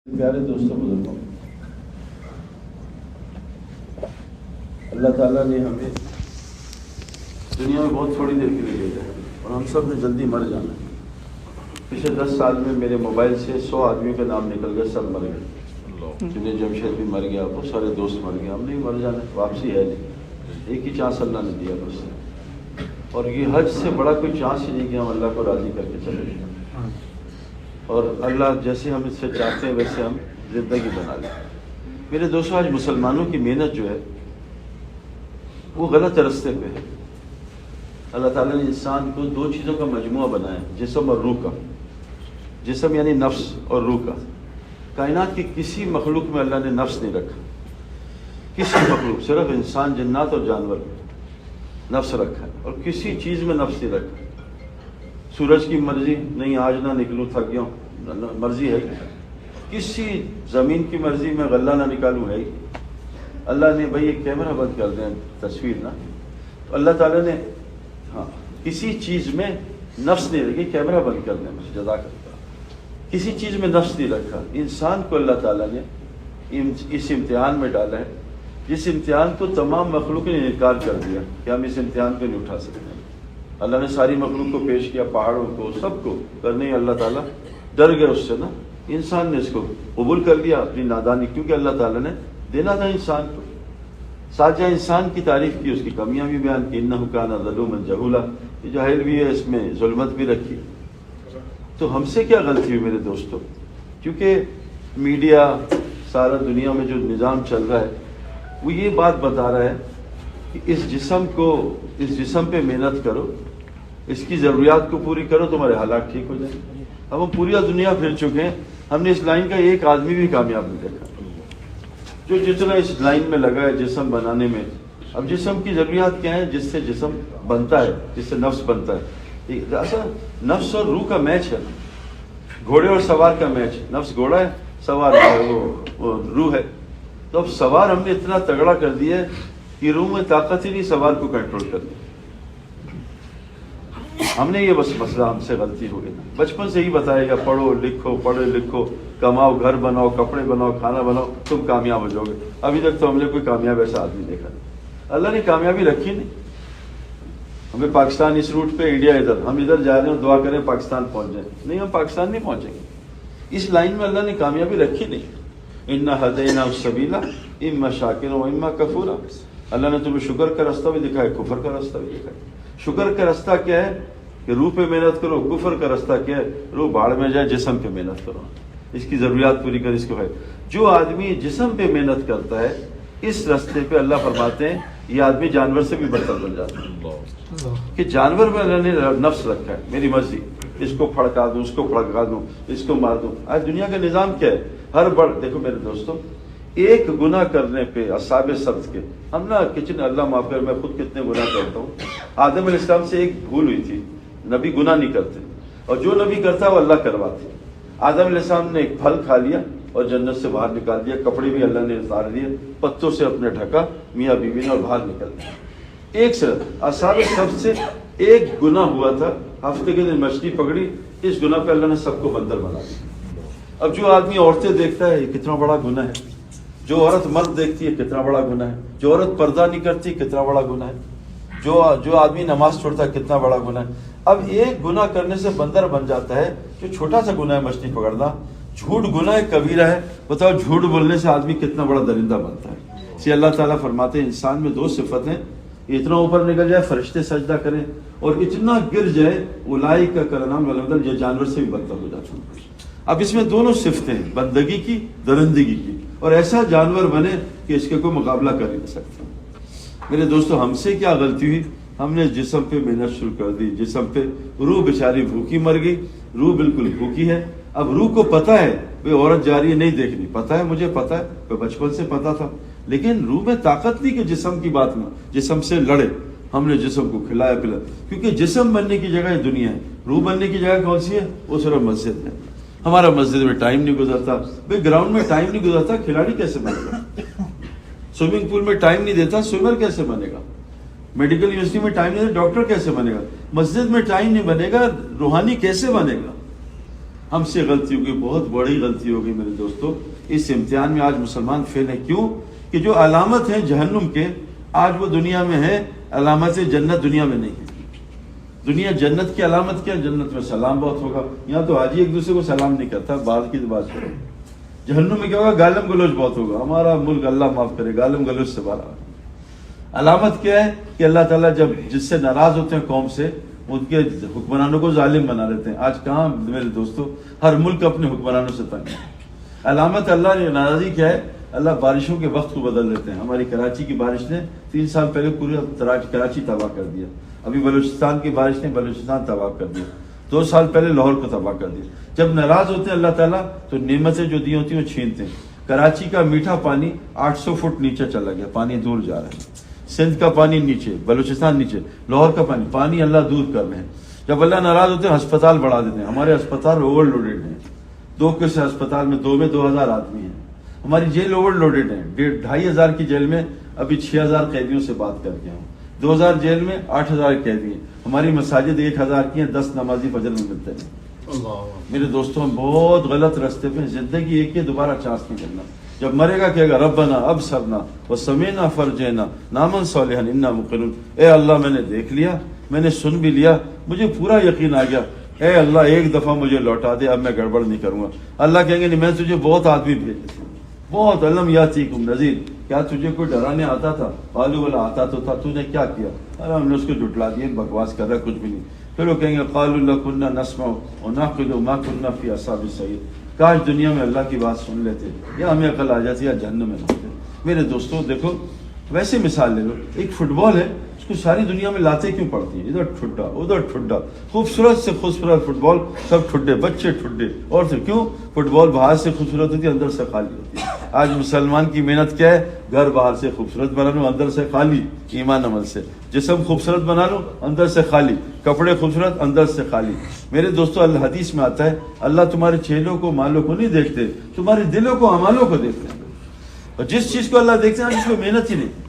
پیارے دوستوں بزرگوں، اللہ تعالیٰ نے ہمیں دنیا میں بہت تھوڑی دیر کے لیے بھیجا ہے اور ہم سب نے جلدی مر جانا ہے۔ پچھلے 10 سال میں میرے موبائل سے 100 آدمیوں کے نام نکل گئے، سب مر گئے۔ جنہیں جمشید بھی مر گیا، بہت سارے دوست مر گئے۔ ہم نہیں مر جانا، واپسی ہے نہیں، ایک ہی چانس اللہ نے دیا بس۔ اور یہ حج سے بڑا کوئی چانس ہی نہیں کہ ہم اللہ کو راضی کر کے چلے جائیں، اور اللہ جیسے ہم اس سے چاہتے ہیں ویسے ہم زندگی بنا لیں۔ میرے دوستوں، آج مسلمانوں کی محنت جو ہے وہ غلط راستے پہ ہے۔ اللہ تعالیٰ نے انسان کو 2 چیزوں کا مجموعہ بنایا، جسم اور روح کا۔ جسم یعنی نفس اور روح کا۔ کائنات کی کسی مخلوق میں اللہ نے نفس نہیں رکھا، کسی مخلوق، صرف انسان، جنات اور جانور میں نفس رکھا ہے، اور کسی چیز میں نفس نہیں رکھا۔ سورج کی مرضی نہیں، آج نہ نکلوں، تھک گیا ہوں، مرضی ہے۔ کسی زمین کی مرضی میں غلہ نہ نکالوں ہے۔ اللہ نے بھائی ایک کیمرہ بند کر دیں، تصویر نہ، تو اللہ تعالیٰ نے کسی چیز میں نفس نہیں رکھی، کیمرہ بند کر دیں، مجھے جزاک اللہ۔ کسی چیز میں نفس نہیں رکھا۔ انسان کو اللہ تعالیٰ نے اس امتحان میں ڈالا ہے، جس امتحان کو تمام مخلوق نے انکار کر دیا کہ ہم اس امتحان کو نہیں اٹھا سکتے۔ اللہ نے ساری مخلوق کو پیش کیا، پہاڑوں کو، سب کو کرنے، اللہ تعالیٰ ڈر گئے اس سے نا۔ انسان نے اس کو قبول کر لیا اپنی نادانی، کیونکہ اللہ تعالیٰ نے دینا تھا انسان کو۔ ساتھ جہاں انسان کی تعریف کی، اس کی کمیاں بھی بیان کی، انہ کان ظلوما جہولا، یہ جاہل بھی ہے، اس میں ظلمت بھی رکھی۔ تو ہم سے کیا غلطی ہوئی میرے دوستوں؟ کیونکہ میڈیا، سارا دنیا میں جو نظام چل رہا ہے وہ یہ بات بتا رہا ہے کہ اس جسم پہ محنت کرو، اس کی ضروریات کو پوری کرو، تمہارے حالات ٹھیک ہو جائیں۔ اب ہم پوری دنیا پھر چکے ہیں، ہم نے اس لائن کا ایک آدمی بھی کامیاب نہیں دیکھا جو جتنا اس لائن میں لگا ہے جسم بنانے میں۔ اب جسم کی ضروریات کیا ہیں؟ جس سے جسم بنتا ہے، جس سے نفس بنتا ہے۔ اصل نفس اور روح کا میچ ہے، گھوڑے اور سوار کا میچ۔ نفس گھوڑا ہے، سوار وہ روح ہے۔ تو اب سوار ہم نے اتنا تگڑا کر دیا ہے کہ روح میں طاقت ہی نہیں سوار کو کنٹرول کرنے۔ ہم نے یہ بس مسئلہ ہم سے غلطی ہو گئی۔ بچپن سے ہی بتایا گا، پڑھو لکھو، کماؤ، گھر بناؤ، کپڑے بناؤ، کھانا بناؤ، تم کامیاب ہو جاؤ گے۔ ابھی تک تو ہم نے کوئی کامیاب ایسا آدمی دیکھا نہیں۔ اللہ نے کامیابی رکھی نہیں۔ ہمیں پاکستان اس روٹ پہ، انڈیا ادھر، ہم ادھر جا رہے ہیں، دعا کریں پاکستان پہنچ جائیں۔ نہیں، ہم پاکستان نہیں پہنچیں گے۔ اس لائن میں اللہ نے کامیابی رکھی نہیں۔ انا ہدیناہ السبیل اما شاکرا و اما کفورا۔ اللہ نے تمہیں شکر کا راستہ بھی دکھایا، کفر کا راستہ بھی دکھایا۔ شکر کا راستہ کیا ہے کہ روح پہ محنت کرو، کفر کا راستہ کیا ہے؟ روح بھاڑ میں جائے، جسم پہ محنت کرو، اس کی ضروریات پوری کر، اس کو ہے۔ جو آدمی جسم پہ محنت کرتا ہے، اس راستے پہ اللہ فرماتے ہیں یہ آدمی جانور سے بھی بدتر بن جاتا ہے۔ کہ جانور میں اللہ نے نفس رکھا ہے، میری مرضی، اس کو پھڑکا دوں، اس کو پھڑکا دوں، اس کو مار دوں۔ آج دنیا کا نظام کیا ہے؟ ہر دیکھو میرے دوستوں، ایک گناہ کرنے پہ اصحاب سبت کے، ہم نا کچن، اللہ معاف کر، میں خود کتنے گناہ کرتا ہوں۔ آدم علیہ السلام سے ایک بھول ہوئی تھی، نبی گناہ نہیں کرتے، اور جو نبی کرتا وہ اللہ کرواتے۔ آدم علیہ السلام نے ایک پھل کھا لیا اور جنت سے باہر نکال دیا، کپڑے بھی اللہ نے اتار دیے، پتوں سے اپنے ڈھکا، میاں بیوی نے، اور باہر نکل دیا۔ ایک صرف اصحاب سبت سے ایک گناہ ہوا تھا، ہفتے کے دن مچھلی پکڑی، اس گناہ پہ اللہ نے سب کو بندر بنا دیا۔ اب جو آدمی عورتیں دیکھتا ہے، یہ کتنا بڑا گناہ ہے۔ جو عورت مرد دیکھتی ہے، کتنا بڑا گناہ ہے۔ جو عورت پردہ نہیں کرتی، کتنا بڑا گناہ ہے۔ جو آدمی نماز چھوڑتا ہے، کتنا بڑا گناہ ہے۔ اب ایک گناہ کرنے سے بندر بن جاتا ہے، جو چھوٹا سا گناہ ہے مچھلی پکڑنا۔ جھوٹ گناہ کبیرہ ہے، بتاؤ جھوٹ بولنے سے آدمی کتنا بڑا درندہ بنتا ہے۔ اسی اللہ تعالیٰ فرماتے ہیں انسان میں 2 صفت ہیں، اتنا اوپر نکل جائے فرشتے سجدہ کریں، اور اتنا گر جائے اولئک کالانعام بل هم، یہ جانور سے بھی بدتر ہو جاتا ہے۔ اب اس میں دونوں صفتیں ہیں، بندگی کی، درندگی کی، اور ایسا جانور بنے کہ اس کے کوئی مقابلہ کر ہی نہیں سکتا۔ میرے دوستو، ہم سے کیا غلطی ہوئی؟ ہم نے جسم پہ محنت شروع کر دی، جسم پہ۔ روح بیچاری بھوکی مر گئی، روح بالکل بھوکی ہے۔ اب روح کو پتا ہے بھئی عورت جا رہی ہے، نہیں دیکھنی، پتا ہے، مجھے پتا ہے، بچپن سے پتا تھا، لیکن روح میں طاقت نہیں کہ جسم کی بات میں جسم سے لڑے۔ ہم نے جسم کو کھلایا پلایا، کیونکہ جسم بننے کی جگہ دنیا ہے، روح بننے کی جگہ کون سی ہے؟ وہ صرف مسجد ہے۔ ہمارا مسجد میں ٹائم نہیں گزرتا، بھئی گراؤنڈ میں ٹائم نہیں گزرتا، کھلاڑی کیسے بنے گا؟ سوئمنگ پول میں ٹائم نہیں دیتا، سوئمر کیسے بنے گا؟ میڈیکل یونیورسٹی میں ٹائم نہیں دیتا، ڈاکٹر کیسے بنے گا؟ مسجد میں ٹائم نہیں بنے گا، روحانی کیسے بنے گا؟ ہم سے غلطی ہوگی، بہت بڑی غلطی ہوگی میرے دوستو۔ اس امتحان میں آج مسلمان فیل ہیں، کیوں کہ جو علامت ہیں جہنم کے آج وہ دنیا میں ہے، علامت جنت دنیا میں نہیں ہے۔ دنیا جنت کی علامت کیا؟ جنت میں سلام بہت ہوگا، یہاں تو حاجی ایک دوسرے کو سلام نہیں کرتا، بعض کی تو بات کرو۔ جہنم میں کیا ہوگا؟ گالم گلوچ بہت ہوگا، ہمارا ملک اللہ معاف کرے گالم گلوچ سے بالا۔ علامت کیا ہے کہ اللہ تعالیٰ جب جس سے ناراض ہوتے ہیں قوم سے، ان کے حکمرانوں کو ظالم بنا دیتے ہیں۔ آج کہاں میرے دوستو ہر ملک اپنے حکمرانوں سے تنگ ہے۔ علامت اللہ نے ناراضی کیا ہے؟ اللہ بارشوں کے وقت کو بدل دیتے ہیں۔ ہماری کراچی کی بارش نے 3 سال پہلے پوری کراچی تباہ کر دیا، ابھی بلوچستان کی بارش نے بلوچستان تباہ کر دیا، 2 سال پہلے لاہور کو تباہ کر دیا۔ جب ناراض ہوتے ہیں اللہ تعالیٰ تو نعمتیں جو دی ہوتی ہیں وہ چھینتے ہیں۔ کراچی کا میٹھا پانی 800 فٹ نیچے چلا گیا، پانی دور جا رہا ہے۔ سندھ کا پانی نیچے، بلوچستان نیچے، لاہور کا پانی اللہ دور کر رہے ہیں۔ جب اللہ ناراض ہوتے ہیں ہسپتال بڑھا دیتے ہیں۔ ہمارے ہسپتال اوور لوڈیڈ ہیں، 2 کے ہسپتال میں 2 میں 2000 آدمی ہیں۔ ہماری جیل اوور لوڈیڈ ہیں، 2500 کی جیل میں ابھی 6000 قیدیوں سے بات کر کے ہوں، 2000 جیل میں 8000 قیدی ہیں۔ ہماری مساجد 1000 کی ہیں، 10 نمازی فجر میں ملتے ہیں۔ میرے دوستوں ہم بہت غلط راستے پہ، زندگی ایک ہی، دوبارہ چانس نہیں کرنا۔ جب مرے گا کہے گا ربنا ابصرنا وسمعنا فرجعنا نعمل صالحا انا موقنون۔ اے اللہ میں نے دیکھ لیا، میں نے سن بھی لیا، مجھے پورا یقین آ گیا، اے اللہ ایک دفعہ مجھے لوٹا دے، اب میں گڑبڑ نہیں کروں گا۔ اللہ کہیں گے نہیں، میں تجھے بہت آدمی بھیجے تھے، بہت علم یاتیکم نذیر، کیا تجھے کوئی ڈرانے آتا تھا؟ قالوا بلا، آتا تو تھا، تو نے کیا کیا؟ ارے ہم نے اس کو جھٹلا دیا، بکواس کر رہا، کچھ بھی نہیں۔ پھر وہ کہیں گے قالوا لو كنا نسمع ونعقل ما كنا في اصحاب السعير، کاش دنیا میں اللہ کی بات سن لیتے یا ہمیں عقل آ جاتی یا جہنم میں نہ ہوتے۔ میرے دوستوں دیکھو، ویسے مثال لے لو، ایک فٹ بال ہے، اس کو ساری دنیا میں لاتے کیوں پڑتی ہیں؟ ادھر ٹھڈا ادھر ٹھڈا، خوبصورت سے خوبصورت فٹ بال، سب ٹھڈے، بچے ٹھڈے، اور پھر کیوں؟ فٹ بال باہر سے خوبصورت ہوتی ہے، اندر سے خالی ہوتی ہے۔ آج مسلمان کی محنت کیا ہے؟ گھر باہر سے خوبصورت بنا لو، اندر سے خالی، ایمان عمل سے۔ جسم خوبصورت بنا لو، اندر سے خالی، کپڑے خوبصورت، اندر سے خالی۔ میرے دوستو حدیث میں آتا ہے اللہ تمہارے چہروں کو مالوں کو نہیں دیکھتے، تمہارے دلوں کو اعمالوں کو دیکھتے ہیں۔ اور جس چیز کو اللہ دیکھتے ہیں جس کو محنت ہی نہیں۔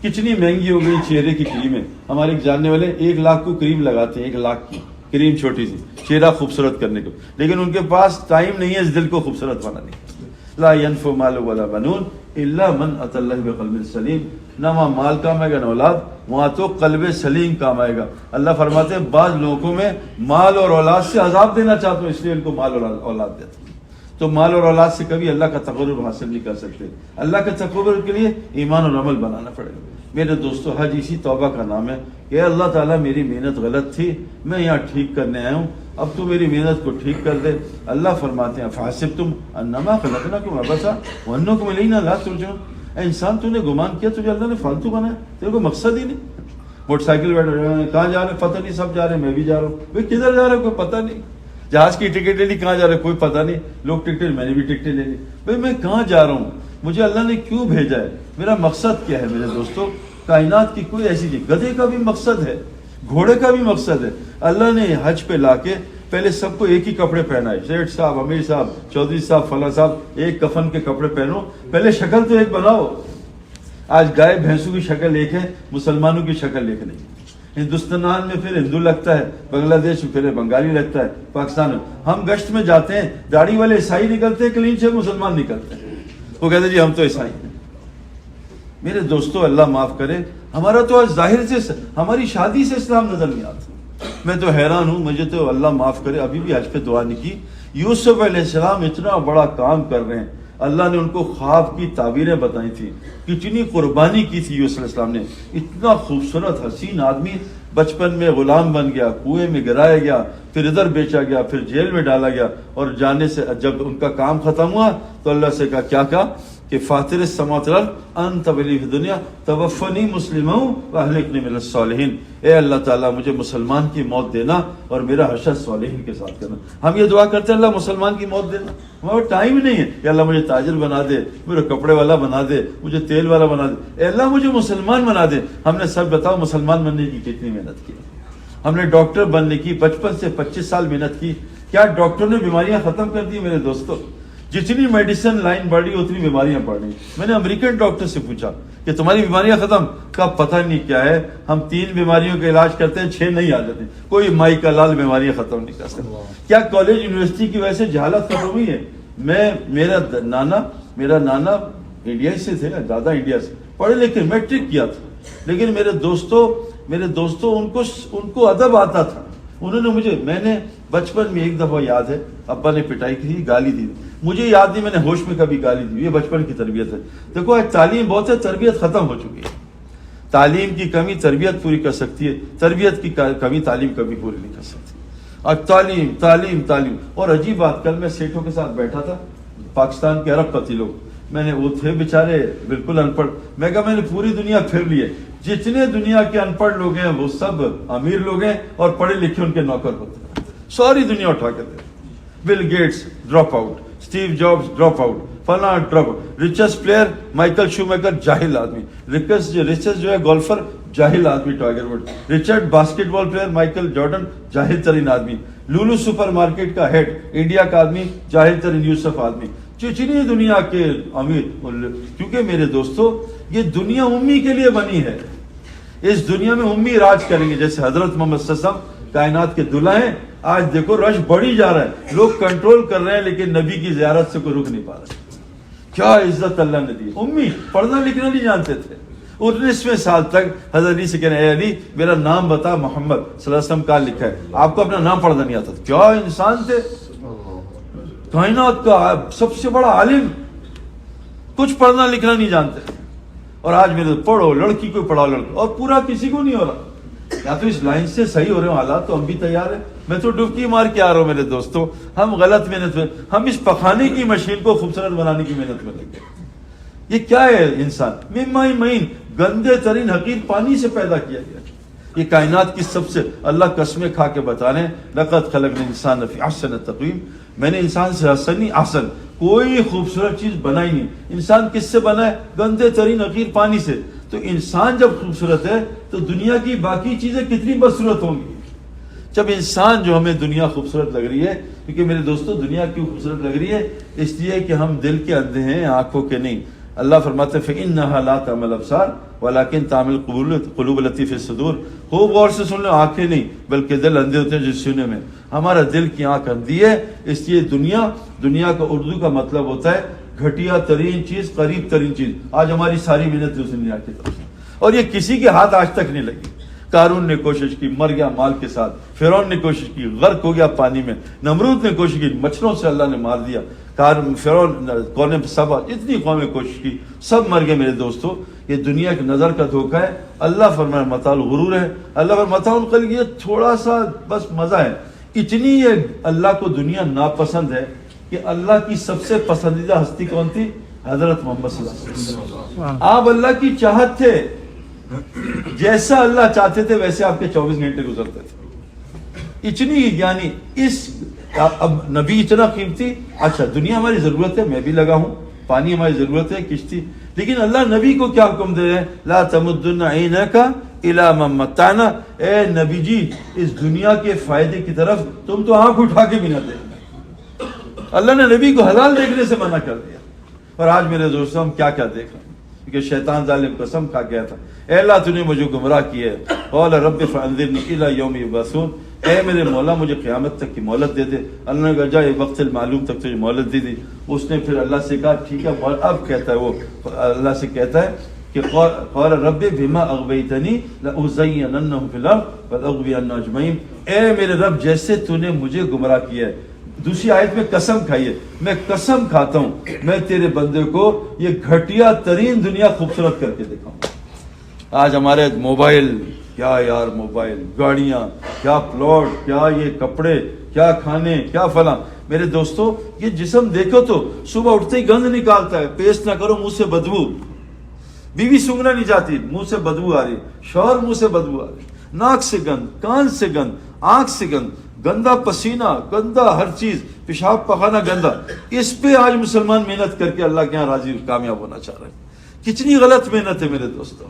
کتنی مہنگی ہو گئی چہرے کی کریمیں، ہمارے ایک جاننے والے 1 لاکھ کو کریم لگاتے ہیں، 1 لاکھ کی کریم، چھوٹی سی، چہرہ خوبصورت کرنے کو، لیکن ان کے پاس ٹائم نہیں ہے اس دل کو خوبصورت بنانے کا۔ لا ينفع مال ولا بنون الا من اتى الله بقلب سلیم، نہ وہاں مال کام آئے گا نہ اولاد، وہاں تو قلب سلیم کام آئے گا۔ اللہ فرماتے ہیں بعض لوگوں کو میں مال اور اولاد سے عذاب دینا چاہتا ہوں، اس لیے ان کو مال اور اولاد دیتا ہوں۔ تو مال اور اولاد سے کبھی اللہ کا تقرب حاصل نہیں کر سکتے۔ اللہ کے تقرب کے لیے ایمان اور عمل بنانا پڑے گا۔ میرے دوستو حج اسی توبہ کا نام ہے کہ اللہ تعالیٰ میری محنت غلط تھی، میں یہاں ٹھیک کرنے آیا ہوں، اب تو میری محنت کو ٹھیک کر دے۔ اللہ فرماتے ہیں فحسبتم انما خلقناکم عبثا وانکم الینا لا ترجعون، اے انسان تو نے گمان کیا تجھے اللہ نے فالتو بنایا، تیرے کو مقصد ہی نہیں۔ موٹر سائیکل بیٹھ رہے ہیں، کہاں جا رہے ہیں پتہ نہیں، سب جا رہے ہیں، میں بھی جا رہا ہوں، بھائی کدھر جا رہے ہیں کوئی پتہ نہیں۔ جہاز کی ٹکٹ لے لی، کہاں جا رہے ہیں کوئی پتہ نہیں، لوگ ٹکٹیں، میں نے بھی ٹکٹیں لے لی، بھائی میں کہاں جا رہا ہوں، مجھے اللہ نے کیوں بھیجا ہے، میرا مقصد کیا ہے؟ میرے دوستو کائنات کی کوئی ایسی چیز، گدھے کا بھی مقصد ہے، گھوڑے کا بھی مقصد ہے۔ اللہ نے حج پہ لا کے پہلے سب کو ایک ہی کپڑے پہنائے، سیٹھ صاحب، امیر صاحب، چودھری صاحب، فلاں صاحب، ایک کفن کے کپڑے پہنو، پہلے شکل تو ایک بناؤ۔ آج گائے بھینسوں کی شکل ایک ہے، مسلمانوں کی شکل ایک نہیں۔ ہندوستان میں پھر ہندو لگتا ہے، بنگلہ دیش میں پھر بنگالی لگتا ہے، پاکستان میں ہم گشت میں جاتے ہیں، داڑھی والے عیسائی نکلتے ہیں، کلین سے مسلمان نکلتے ہیں، وہ کہتے ہیں جی ہم تو عیسائی ہیں۔ میرے دوستو اللہ معاف کرے، ہمارا تو آج ظاہر سے، ہماری شادی سے اسلام نظر نہیں آتا۔ میں تو حیران ہوں، مجھے تو اللہ معاف کرے ابھی بھی حج پہ دعا نہیں کی۔ یوسف علیہ السلام اتنا بڑا کام کر رہے ہیں، اللہ نے ان کو خواب کی تعبیریں بتائی تھی، کتنی قربانی کی تھی یوسف علیہ السلام نے، اتنا خوبصورت حسین آدمی بچپن میں غلام بن گیا، کنویں میں گرایا گیا، پھر ادھر بیچا گیا، پھر جیل میں ڈالا گیا، اور جانے سے جب ان کا کام ختم ہوا تو اللہ سے کہا کیا کہ فاطر السماوات والارض انت ولی فی الدنیا توفنی مسلما واہلکنی من الصالحین، اے اللہ تعالیٰ مجھے مسلمان کی موت دینا اور میرا حشر صالحین کے ساتھ کرنا۔ ہم یہ دعا کرتے ہیں اللہ مسلمان کی موت دینا، ہمارا ٹائم نہیں ہے کہ اللہ مجھے تاجر بنا دے، میرے کپڑے والا بنا دے، مجھے تیل والا بنا دے، اے اللہ مجھے مسلمان بنا دے۔ ہم نے سب بتاؤ مسلمان بننے کی کتنی محنت کی، ہم نے ڈاکٹر بننے کی بچپن سے 25 سال محنت کی، کیا ڈاکٹر نے بیماریاں ختم کر دی؟ میرے دوستو جتنی میڈیسن لائن بڑھ رہی اتنی بیماریاں بڑھ رہی. میں نے امریکن ڈاکٹر سے پوچھا کہ تمہاری بیماریاں ختم؟ کا پتہ نہیں کیا ہے، ہم 3 بیماریوں کا علاج کرتے ہیں 6 نہیں آ جاتی. کوئی مائی کا لال بیماریاں ختم نہیں کر سکتے. کیا کالج یونیورسٹی کی وجہ سے جہالت ختم ہوئی ہے؟ میرا نانا انڈیا سے تھے نا، دادا انڈیا سے پڑھے لکھے، میٹرک کیا تھا، لیکن میرے دوستوں ان کو ادب آتا تھا. انہوں نے میں نے بچپن میں ایک دفعہ یاد ہے ابا نے پٹائی کی تھی، گالی دی. مجھے یاد نہیں میں نے ہوش میں کبھی گالی دی. یہ بچپن کی تربیت ہے. دیکھو تعلیم بہت ہے، تربیت ختم ہو چکی ہے. تعلیم کی کمی تربیت پوری کر سکتی ہے، تربیت کی کمی تعلیم کبھی پوری نہیں کر سکتی. اور تعلیم. اور عجیب بات، کل میں سیٹھوں کے ساتھ بیٹھا تھا، پاکستان کے ارب پتی لوگ، وہ تھے بیچارے بالکل ان پڑھ. میں کہا میں نے پوری دنیا پھر لی ہے، جتنے دنیا کے ان پڑھ لوگ ہیں وہ سب امیر لوگ ہیں اور پڑھے لکھے ان کے نوکر ہوتے ہیں. ساری دنیا اٹھا کے دے. Bill Gates drop out, Steve Jobs drop out, فلاں drop out. Richest player Michael Schumacher جاہل آدمی. ریچسٹ جو ہے گولفر جاہل آدمی Tiger Wood. Richard basketball player Michael Jordan جاہل ترین آدمی. لولو سپر مارکیٹ کا ہیڈ انڈیا کا آدمی جاہل ترین یوسف آدمی. چچنی دنیا کے امیر. کیونکہ میرے دوستو یہ دنیا امی کے لیے بنی ہے. اس دنیا میں امی راج کریں گے. جیسے حضرت محمد صلی اللہ علیہ وسلم کائنات کے دلہا ہیں. آج دیکھو رش بڑھی جا رہا ہے، لوگ کنٹرول کر رہے ہیں لیکن نبی کی زیارت سے کوئی رک نہیں پا رہا. کیا عزت اللہ نے دی. امی پڑھنا لکھنا نہیں جانتے تھے. 19ویں سال تک حضرت علی سے کہنے اے علی میرا نام بتا، محمد صلی اللہ علیہ وسلم کہاں لکھا ہے؟ آپ کو اپنا نام پڑھنا نہیں آتا تھا. کیا انسان تھے، کائنات کا سب سے بڑا عالم، کچھ پڑھنا لکھنا نہیں جانتے. اور آج میرے پڑھو، لڑکی کو پڑھاؤ، لڑکا، اور پورا کسی کو نہیں ہو رہا. یا تو اس لائن سے صحیح ہو رہے ہوں حالات تو ہم بھی تیار ہیں. میں تو ڈبکی مار کے آ رہا ہوں میرے دوستوں. ہم غلط محنت میں، ہم اس پخانے کی مشین کو خوبصورت بنانے کی محنت میں لگے. یہ کیا ہے انسان؟ مما مین، گندے ترین حقیر پانی سے پیدا کیا گیا. یہ کائنات کی سب سے، اللہ قسمیں کھا کے بتا رہے ہیں لقد خلقنا الانسان فی احسن تقویم. میں نے انسان سے احسن کوئی خوبصورت چیز بنائی نہیں. انسان کس سے بنا ہے؟ گندے ترین حقیر پانی سے. تو انسان جب خوبصورت ہے تو دنیا کی باقی چیزیں کتنی بدصورت ہوں گی. جب انسان جو ہمیں دنیا خوبصورت لگ رہی ہے، کیونکہ میرے دوستو دنیا کیوں خوبصورت لگ رہی ہے؟ اس لیے کہ ہم دل کے اندھے ہیں، آنکھوں کے نہیں. اللہ فرماتے ہیں فَإِنَّهَا لَا تَعْمَى الْأَبْصَارُ وَلَكِنْ تَعْمَى الْقُلُوبُ الَّتِي فِي الصُّدُورِ. خوب غور سے سن لو، آنکھیں نہیں بلکہ دل اندھے ہوتے ہیں جس سینے میں. ہمارا دل کی آنکھ اندھی ہے. اس لیے دنیا کا اردو کا مطلب ہوتا ہے گھٹیا ترین چیز، قریب ترین چیز. آج ہماری ساری محنت اس دنیا کی طرف سے، اور یہ کسی کے ہاتھ آج تک نہیں لگی. قارون نے کوشش کی، مر گیا مال کے ساتھ. فرعون نے کوشش کی، غرق ہو گیا پانی میں. نمرود نے کوشش کی، مچھروں سے اللہ نے مار دیا. فرعون، قوم سبا، اتنی قومیں کوشش کی، سب مر گئے. میرے دوستو یہ دنیا کی نظر کا دھوکہ ہے. اللہ فرمائے متاع الغرور ہے. اللہ فرمائے متاع القلیل، یہ تھوڑا سا بس مزہ ہے. اتنی یہ اللہ کو دنیا ناپسند ہے کہ اللہ کی سب سے پسندیدہ ہستی کون تھی؟ حضرت محمد صلی اللہ علیہ وسلم. آپ اللہ کی چاہت تھے، جیسا اللہ چاہتے تھے ویسے آپ کے 24 گھنٹے گزرتے تھے. اتنی یعنی اب نبی اتنا قیمتی. اچھا دنیا ہماری ضرورت ہے، میں بھی لگا ہوں، پانی ہماری ضرورت ہے، کشتی. لیکن اللہ نبی کو کیا حکم دے رہے ہیں؟ لا تمدن عینک الی من متعنا. اے نبی جی اس دنیا کے فائدے کی طرف تم تو آنکھ اٹھا کے بھی نہ دیکھنا. اللہ نے نبی کو حلال دیکھنے سے منع کر دیا. اور آج میرے دوستوں ہم کیا کیا دیکھ رہے ہیں؟ کیونکہ شیطان ظالم قسم کھا گیا تھا، اے اللہ تو نے مجھے گمراہ کیا ہے. قال رب فانظرنی الی یوم یبعثون. اے میرے مولا مجھے قیامت تک کی مہلت دے دے. اللہ نے کہا جا وقت المعلوم تک تجھے مہلت دے دی. اس نے پھر اللہ سے کہا ٹھیک ہے. اب کہتا ہے وہ اللہ سے کہتا ہے کہ قال رب بما اغویتنی لازیننہم فی الارض ولاغوینہم اجمعین. اے میرے رب جیسے تو نے مجھے گمراہ کیا ہے. دوسری آیت میں قسم کھائی ہے، میں قسم کھاتا ہوں میں تیرے بندے کو یہ گھٹیا ترین دنیا خوبصورت کر کے دکھاؤں. آج ہمارے موبائل، کیا یار موبائل، گاڑیاں، کیا پلاٹ، کیا یہ کپڑے، کیا کھانے، کیا فلاں. میرے دوستو یہ جسم دیکھو تو صبح اٹھتے ہی گند نکالتا ہے. پیسٹ نہ کرو منہ سے بدبو. بیوی سونگنا نہیں چاہتی، منہ سے بدبو آ رہی. شوہر منہ سے بدبو آ رہی. ناک سے گند، کان سے گند، آنکھ سے گند، گندا پسینہ، گندا ہر چیز، پیشاب پخانہ گندا. اس پہ آج مسلمان محنت کر کے اللہ کے یہاں راضی کامیاب ہونا چاہ رہے ہیں. کتنی غلط محنت ہے میرے دوستوں.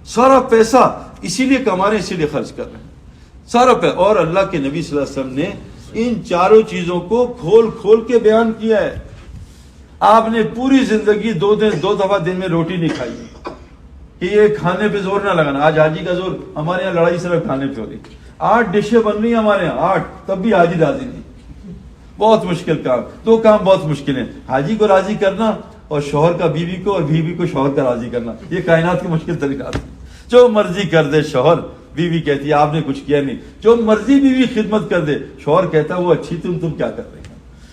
سارا پیسہ اسی لیے کما رہے ہیں، اسی لیے خرچ کر رہے ہیں سارا پیسہ. اور اللہ کے نبی صلی اللہ علیہ وسلم نے ان چاروں چیزوں کو کھول کھول کے بیان کیا ہے آپ نے پوری زندگی دو دفعہ دن میں روٹی نہیں کھائی کہ یہ کھانے پہ زور نہ لگانا. آج حاجی کا زور، ہمارے یہاں لڑائی صرف کھانے پہ ہو رہی. 8 ڈشیں بن رہی ہیں ہمارے یہاں، 8، تب بھی حاجی راضی نہیں. بہت مشکل کام، 2 کام بہت مشکل ہیں: حاجی کو راضی کرنا اور شوہر کا بیوی کو، اور بیوی کو شوہر کا راضی کرنا. یہ کائنات کی مشکل طریقات ہیں. جو مرضی کر دے شوہر، بیوی کہتی ہے آپ نے کچھ کیا نہیں. جو مرضی بیوی خدمت کر دے، شوہر کہتا ہے وہ اچھی تم کیا کر رہے ہیں.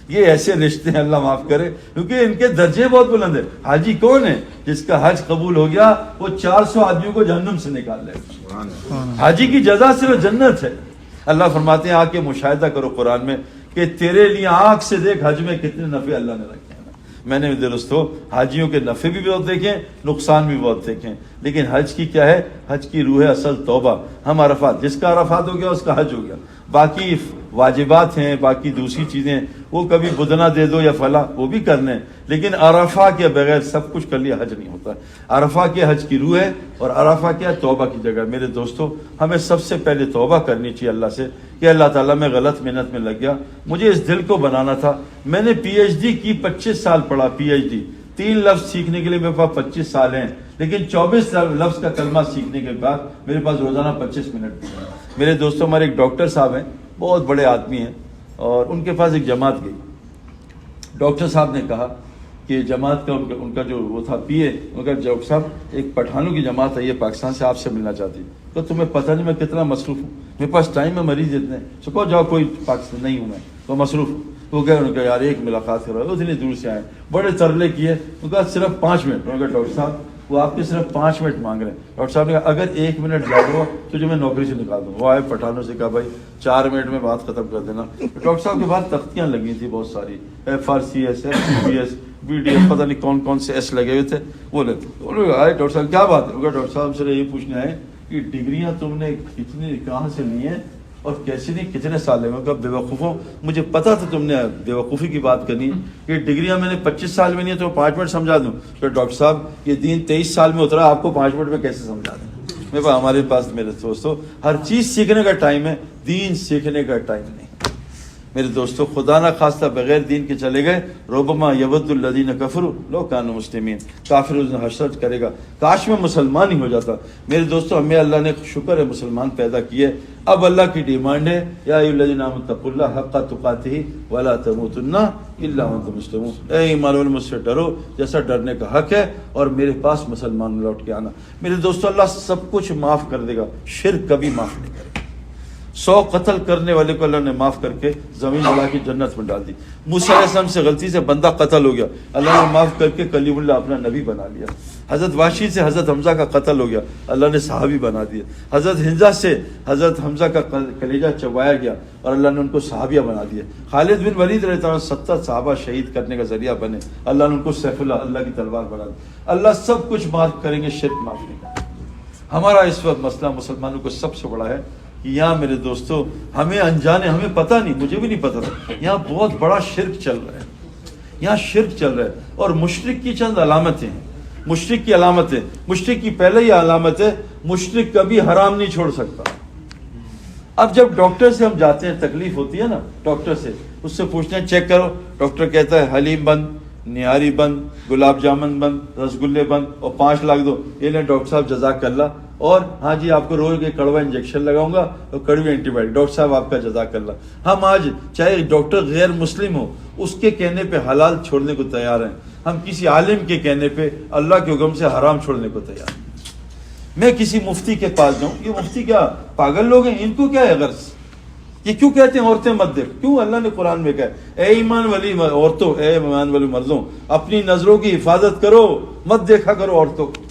یہ ایسے رشتے ہیں، اللہ معاف کرے، کیونکہ ان کے درجے بہت بلند ہیں. حاجی کون ہے؟ جس کا حج قبول ہو گیا وہ 400 آدمیوں کو جہنم سے نکال لے گا. حاجی کی جزا صرف جنت ہے. اللہ فرماتے ہیں آ کے مشاہدہ کرو قرآن میں کہ تیرے لیے آنکھ سے دیکھ حج میں کتنے نفع اللہ نے رکھے ہیں. میں نے درستو حاجیوں کے نفع بھی بہت دیکھیں، نقصان بھی بہت دیکھیں، لیکن حج کی کیا ہے؟ حج کی روح ہے اصل توبہ. ہم عرفات، جس کا عرفات ہو گیا اس کا حج ہو گیا. باقی واجبات ہیں، باقی دوسری چیزیں وہ کبھی بدنا دے دو یا فلاں، وہ بھی کرنے، لیکن عرفہ کے بغیر سب کچھ کر لیا حج نہیں ہوتا. عرفہ کے حج کی روح ہے، اور عرفہ کیا؟ توبہ کی جگہ. میرے دوستو ہمیں سب سے پہلے توبہ کرنی چاہیے اللہ سے کہ اللہ تعالیٰ میں غلط محنت میں لگ گیا، مجھے اس دل کو بنانا تھا. میں نے پی ایچ ڈی کی، 25 سال پڑھا پی ایچ ڈی. 3 لفظ سیکھنے کے لیے میرے پاس 25 سال ہیں، لیکن 24 لفظ کا کلمہ سیکھنے کے بعد میرے پاس روزانہ 25 منٹ. میرے دوستوں ہمارے ایک ڈاکٹر صاحب ہیں، بہت بڑے آدمی ہیں، اور ان کے پاس ایک جماعت گئی. ڈاکٹر صاحب نے کہا کہ جماعت کا ان کا جو وہ تھا پی اے، ان کا ڈاکٹر صاحب ایک پٹھانوں کی جماعت ہے، یہ پاکستان سے آپ سے ملنا چاہتی ہے. تو تمہیں پتہ نہیں میں کتنا مصروف ہوں، میرے پاس ٹائم ہے، مریض اتنے سو کہو جاؤ، کوئی پاکستان نہیں ہوں میں تو مصروف ہوں. وہ کہہ انہوں نے کہا یار ایک ملاقات کرو، اتنی دور سے آئے، بڑے ترلے کیے. ان کا صرف 5 منٹ. انہوں نے کہا ڈاکٹر صاحب وہ آپ کے صرف 5 منٹ مانگ رہے ہیں. ڈاکٹر صاحب نے کہا اگر 1 منٹ زیادہ ہو تو جو میں نوکری سے نکال دوں. وہ آئے پٹھانوں سے کہا بھائی 4 منٹ میں بات ختم کر دینا. ڈاکٹر صاحب کے بعد تختیاں لگی تھیں بہت ساری، FRCS FCPS BDS، پتہ نہیں کون کون سے ایس لگے ہوئے تھے. وہ لگے انہوں نے کہا ڈاکٹر صاحب کیا بات ہے؟ ڈاکٹر صاحب سے یہ پوچھنے آئے کہ ڈگریاں تم نے کتنی کہاں سے لی ہیں اور کیسے نہیں، کتنے سال لگے؟ کہا بے وقوفوں، مجھے پتا تھا تم نے بے وقوفی کی بات کرنی ہے کہ ڈگریاں میں نے 25 سال میں نہیں ہے تو 5 منٹ سمجھا دوں. تو ڈاکٹر صاحب یہ دین 23 سال میں اترا، آپ کو 5 منٹ میں کیسے سمجھا دیں؟ میرے پاس، ہمارے پاس میرے دوستوں ہر چیز سیکھنے کا ٹائم ہے، دین سیکھنے کا ٹائم نہیں. میرے دوستوں خدا نہ خواستہ بغیر دین کے چلے گئے، ربما یود الذین کفروا لو کانوا مسلمین، کافر اس دن حسرت کرے گا کاش میں مسلمان ہی ہو جاتا. میرے دوستوں ہمیں اللہ نے شکر ہے مسلمان پیدا کیے. اب اللہ کی ڈیمانڈ ہے یا ایھا الذین آمنوا اتقوا اللہ حق تقاتہ ولا تموتن الا وانتم مسلمون. اے ایمان والو مجھ سے ڈرو جیسا ڈرنے کا حق ہے، اور میرے پاس مسلمان لوٹ کے آنا. میرے دوستوں اللہ سب کچھ معاف کر دے گا، شرک کبھی معاف نہیں کرے گا. 100 قتل کرنے والے کو اللہ نے معاف کر کے زمین بڑھا کے جنت میں ڈال دی. موسیٰ علیہ السلام سے غلطی سے بندہ قتل ہو گیا، اللہ نے معاف کر کے کلیم اللہ اپنا نبی بنا لیا. حضرت واشی سے حضرت حمزہ کا قتل ہو گیا، اللہ نے صحابی بنا دیا. حضرت حنزہ سے حضرت حمزہ کا کلیجہ چبایا گیا اور اللہ نے ان کو صحابیہ بنا دیا. خالد بن ولید رضی اللہ عنہ 70 صحابہ شہید کرنے کا ذریعہ بنے، اللہ نے ان کو سیف اللہ کی تلوار بنا دیا. اللہ سب کچھ معاف کریں گے، شرک معاف نہیں کریں گے. ہمارا اس وقت مسئلہ مسلمانوں کو سب سے بڑا ہے کہ یہاں میرے دوستوں ہمیں انجانے، ہمیں پتہ نہیں، مجھے بھی نہیں پتہ تھا، یہاں بہت بڑا شرک چل رہا ہے. یہاں شرک چل رہا ہے، اور مشرک کی چند علامتیں ہیں. مشرک کی علامتیں، مشرک کی پہلے ہی علامت ہے مشرک کبھی حرام نہیں چھوڑ سکتا. اب جب ڈاکٹر سے ہم جاتے ہیں، تکلیف ہوتی ہے نا ڈاکٹر سے، اس سے پوچھتے ہیں چیک کرو، ڈاکٹر کہتا ہے حلیم بند، نہاری بند، گلاب جامن بند، رسگلے بند، اور 5 لاکھ دو. یہ لیں ڈاکٹر صاحب جزاک اللہ، اور ہاں جی آپ کو روز کے کڑوا انجیکشن لگاؤں گا اور کڑوی اینٹی بائیوٹک، ڈاکٹر صاحب آپ کا جزاک اللہ. ہم آج چاہے ڈاکٹر غیر مسلم ہو، اس کے کہنے پہ حلال چھوڑنے کو تیار ہیں. ہم کسی عالم کے کہنے پہ اللہ کے حکم سے حرام چھوڑنے کو تیار ہیں. میں کسی مفتی کے پاس جاؤں، یہ مفتی کیا پاگل لوگ ہیں؟ ان کو کیا ہے غرض؟ یہ کیوں کہتے ہیں عورتیں مت دیکھ؟ کیوں اللہ نے قرآن میں کہا اے ایمان والی عورتوں، اے ایمان والی مردوں، اپنی نظروں کی حفاظت کرو، مت دیکھا کرو عورتوں کو.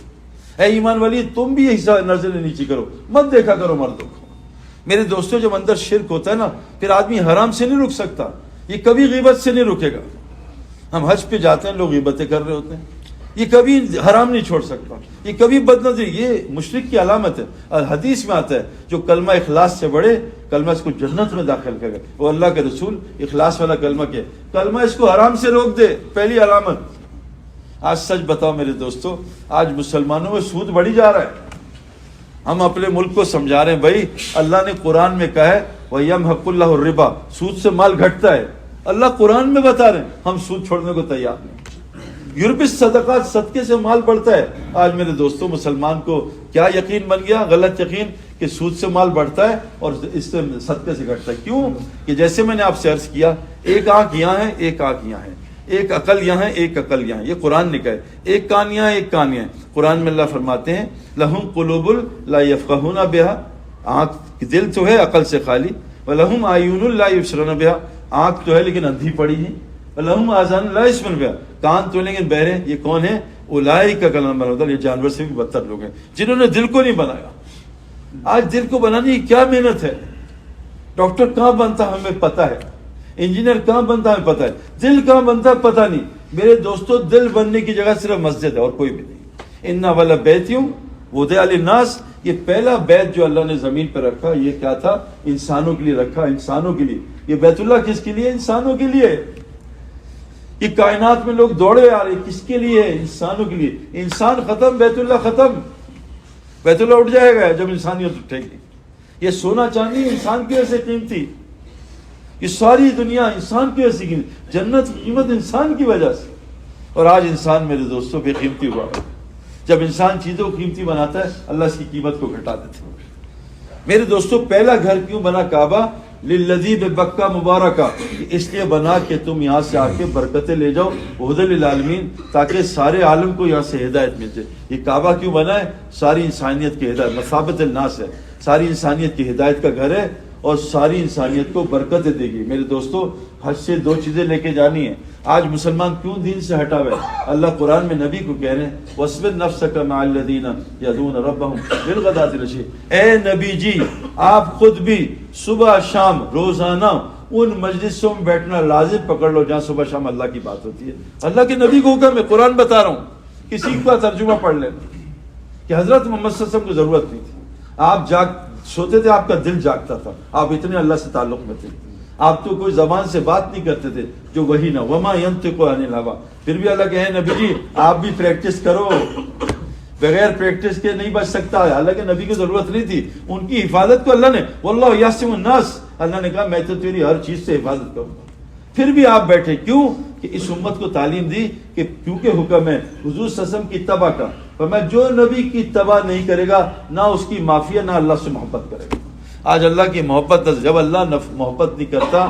اے ایمان والی تم بھی نظریں نیچی کرو، مت دیکھا کرو مردوں کو. میرے دوستوں جب اندر شرک ہوتا ہے نا، پھر آدمی حرام سے نہیں رک سکتا، یہ کبھی غیبت سے نہیں رکے گا. ہم حج پہ جاتے ہیں، لوگ غیبتیں کر رہے ہوتے ہیں، یہ کبھی حرام نہیں چھوڑ سکتا، یہ کبھی بد نظری، یہ مشرک کی علامت ہے. حدیث میں آتا ہے جو کلمہ اخلاص سے بڑھے، کلمہ اس کو جنت میں داخل کرے. وہ اللہ کے رسول اخلاص والا کلمہ کیا؟ کلمہ اس کو حرام سے روک دے، پہلی علامت. آج سچ بتاؤ میرے دوستو، آج مسلمانوں میں سود بڑھی جا رہا ہے. ہم اپنے ملک کو سمجھا رہے ہیں بھائی اللہ نے قرآن میں کہا ہے وَيَمْحَقُ اللَّهُ الرِّبَا، سود سے مال گھٹتا ہے. اللہ قرآن میں بتا رہے ہیں، ہم سود چھوڑنے کو تیار نہیں. یورپی صدقات صدقے سے مال بڑھتا ہے. آج میرے دوستوں مسلمان کو کیا یقین بن گیا, غلط یقین, کہ سود سے مال بڑھتا ہے اور اس سے صدقے سے گھٹتا ہے. کیوں؟ کہ جیسے میں نے آپ سے عرض کیا, ایک آنکھ یہاں ہے, ایک آنکھ یہاں ہے, ایک عقل یہاں ہے, ایک عقل یہاں ہے. یہ قرآن نے کہا ہے. ایک کان یہاں ہے, ایک کان یہاں ہے. قرآن میں اللہ فرماتے ہیں لہم قلوب لا یفقہون بہا, آنکھ دل تو ہے عقل سے خالی, ولہم اعین لا یبصرون بہا, آنکھ تو ہے لیکن اندھی پڑی ہے, ولہم آذان لا یسمعون بہا, کان تو لیکن بہرے. یہ کون ہے؟ اولئک کالانعام بل هم اضل, یہ جانور سے بھی بدتر لوگ ہیں جنہوں نے دل کو نہیں بنایا. آج دل کو بنانے کی کیا محنت ہے. ڈاکٹر کہاں بنتا ہمیں پتہ ہے, انجینئر کہاں بنتا ہمیں پتہ ہے, دل کہاں بنتا ہے پتہ نہیں. میرے دوستوں دل بننے کی جگہ صرف مسجد ہے اور کوئی بھی نہیں. ان والا بیتیوں وضع للناس, یہ پہلا بیت جو اللہ نے زمین پہ رکھا یہ کیا تھا؟ انسانوں کے لیے رکھا, انسانوں کے لیے. یہ بیت اللہ کس کے لیے؟ انسانوں کے لیے. یہ کائنات میں لوگ دوڑے آ رہے, کس کے لیے؟ انسانوں کے لیے. انسان ختم, بیت اللہ ختم. بیت اللہ اٹھ جائے گا جب انسانیت اٹھے گی. یہ سونا چاندی انسان کی وجہ سے قیمتی, یہ ساری دنیا انسان کی وجہ سے قیمتی, جنت کی قیمت انسان کی وجہ سے. اور آج انسان میرے دوستوں بے قیمتی ہوا. جب انسان چیزوں کو قیمتی بناتا ہے اللہ اس کی قیمت کو گھٹا دیتے ہیں. میرے دوستوں پہلا گھر کیوں بنا کعبہ؟ للذی ببکہ مبارکہ, اس لیے بنا کہ تم یہاں سے آ کے برکتیں لے جاؤ, ہدی للعالمین, تاکہ سارے عالم کو یہاں سے ہدایت مل جائے. یہ کعبہ کیوں بنا ہے؟ ساری انسانیت کی ہدایت, مثابۃ الناس ہے, ساری انسانیت کی ہدایت کا گھر ہے اور ساری انسانیت کو برکتیں دے گی. میرے دوستوں حج سے دو چیزیں لے کے جانی ہیں. آج مسلمان کیوں دین سے ہٹا ہوا ہے؟ اللہ قرآن میں نبی کو کہہ رہے ہیں وَاصْبِرْ نَفْسَكَ مَعَ الَّذِينَ يَدْعُونَ رَبَّهُمْ بِالْغَدَاةِ وَالْعَشِيِّ, اے نبی جی آپ خود بھی صبح شام روزانہ ان مجلسوں میں بیٹھنا لازم پکڑ لو جہاں صبح شام اللہ کی بات ہوتی ہے. اللہ کے نبی کو حکم ہے, قرآن بتا رہا ہوں, کسی کا ترجمہ پڑھ لینا کہ حضرت محمد صلی اللہ علیہ وسلم کو ضرورت نہیں تھی. آپ سوتے تھے, آپ کا دل جاگتا تھا, آپ اتنے اللہ سے تعلق میں تھے, آپ تو کوئی زبان سے بات نہیں کرتے تھے جو وہی نہ, وما ينطق عن الهوى. پھر بھی اللہ کہے نبی جی آپ بھی پریکٹس کرو, بغیر پریکٹس کے نہیں بچ سکتا ہے. اللہ کے نبی کی ضرورت نہیں تھی, ان کی حفاظت کو اللہ نے, واللہ یعصم الناس, اللہ نے کہا میں تو تیری ہر چیز سے حفاظت کروں گا. پھر بھی آپ بیٹھے, کیوں؟ کہ اس امت کو تعلیم دی کہ کیونکہ حکم ہے حضور صلی اللہ علیہ وسلم کی اتباع کا, فرمایا جو نبی کی اتباع نہیں کرے گا نہ اس کی معافی نہ اللہ سے محبت کرے گا. آج اللہ کی محبت, جب اللہ محبت نہیں کرتا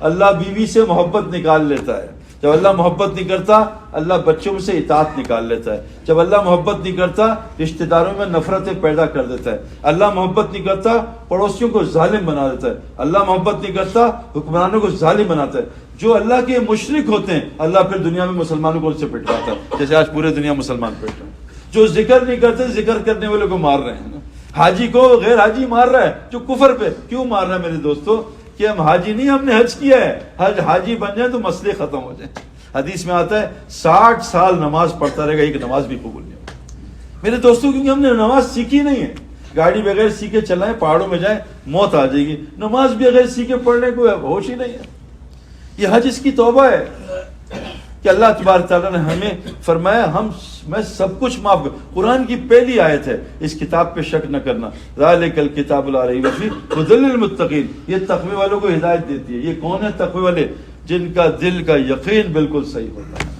اللہ بیوی سے محبت نکال لیتا ہے. جب اللہ محبت نہیں کرتا اللہ بچوں سے اطاعت نکال لیتا ہے. جب اللہ محبت نہیں کرتا رشتہ داروں میں نفرتیں پیدا کر دیتا ہے. اللہ محبت نہیں کرتا پڑوسیوں کو ظالم بنا دیتا ہے. اللہ محبت نہیں کرتا حکمرانوں کو ظالم بناتا ہے. جو اللہ کے مشرک ہوتے ہیں اللہ پھر دنیا میں مسلمانوں کو ان سے پٹواتا ہے, جیسے آج پورے دنیا مسلمان پٹ رہے ہیں. جو ذکر نہیں کرتے ذکر کرنے والے کو مار رہے ہیں. حاجی کو غیر حاجی مار رہا ہے جو کفر پہ. کیوں مار رہا ہے میرے دوستوں؟ کہ ہم حاجی نہیں, ہم نے حج کیا ہے, حاجی بن جائیں تو مسئلے ختم ہو جائیں. حدیث میں آتا ہے 60 سال نماز پڑھتا رہے گا, ایک نماز بھی قبول نہیں ہوگی. میرے دوستوں کیونکہ ہم نے نماز سیکھی نہیں ہے. گاڑی بغیر سیکھے چلائیں, پہاڑوں میں جائیں, موت آ جائے گی. نماز بھی بغیر سیکھے پڑھنے کو ہوش ہی نہیں ہے. یہ حج اس کی توبہ ہے کہ اللہ تبارک تعالیٰ نے ہمیں فرمایا میں سب کچھ معاف کر. قرآن کی پہلی آیت ہے, اس کتاب پہ شک نہ کرنا, ذالک الکتاب لا ریب فیہ ھدی للمتقین, یہ تقوی والوں کو ہدایت دیتی ہے. یہ کون ہے تقوی والے؟ جن کا دل کا یقین بالکل صحیح ہوتا ہے.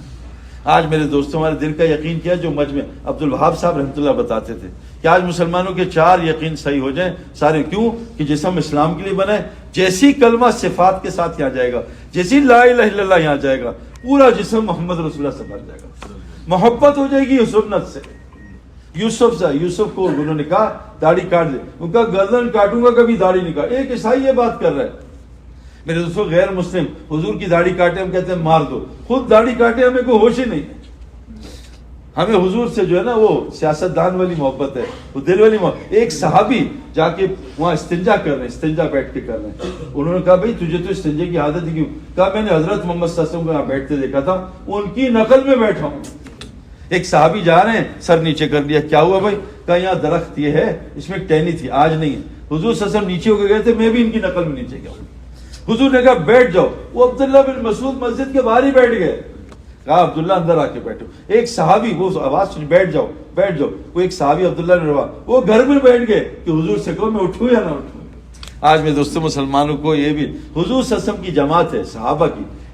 آج میرے دوستوں ہمارے دل کا یقین کیا, جو مجمع عبد الوہاب صاحب رحمۃ اللہ بتاتے تھے کہ آج مسلمانوں کے 4 یقین صحیح ہو جائیں سارے. کیوں؟ کہ جسم اسلام کے لیے بنا ہے, جیسی کلمہ صفات کے ساتھ یہاں جائے گا, جیسی لا الہ الا اللہ یہاں جائے گا, پورا جسم محمد رسول اللہ سے بھر جائے گا. محبت ہو جائے گی سنت سے. یوسف کو انہوں نے کہا داڑھی کاٹ دے, ان کا گردن کاٹوں گا کبھی داڑھی نہیں کاٹ. ایک عیسائی یہ بات کر رہا ہے. میرے دوستوں غیر مسلم حضور کی داڑھی کاٹے ہم کہتے ہیں مار دو, خود داڑھی کاٹے ہمیں کوئی ہوش ہی نہیں ہے. ہمیں حضور سے جو ہے نا وہ سیاست دان والی محبت ہے, وہ دل والی محبت. ایک صحابی جا کے وہاں استنجا کر رہے ہیں, استنجا بیٹھ کے کر رہے ہیں. انہوں نے کہا بھائی تجھے تو استنجے کی عادت ہے کیوں؟ کہا میں نے حضرت محمد صلی اللہ علیہ وسلم کو یہاں بیٹھتے دیکھا تھا, ان کی نقل میں بیٹھا ہوں. ایک صحابی جا رہے ہیں, سر نیچے کر لیا, کیا ہوا بھائی؟ کہا یہاں درخت یہ ہے, اس میں ٹہنی تھی, آج نہیں ہے. حضور صلی اللہ علیہ وسلم نیچے ہو کے گئے تھے, میں بھی ان کی نقل میں نیچے گیا ہوں. حضور نے کہا بیٹھ جاؤ, وہ عبداللہ بن مسعود مسجد کے باہر ہی بیٹھ گئے. کہا عبداللہ اندر آ کے بیٹھو. ایک صحابی وہ آواز سنی, بیٹھ جاؤ بیٹھ جاؤ. وہ ایک صحابی عبداللہ نے روا, وہ گھر میں بیٹھ گئے کہ حضور سے کہو میں اٹھوں یا نہ اٹھوں. آج میں دوستوں مسلمانوں کو یہ بھی حضور صلی اللہ علیہ وسلم کی جماعت ہے, صحابہ کی,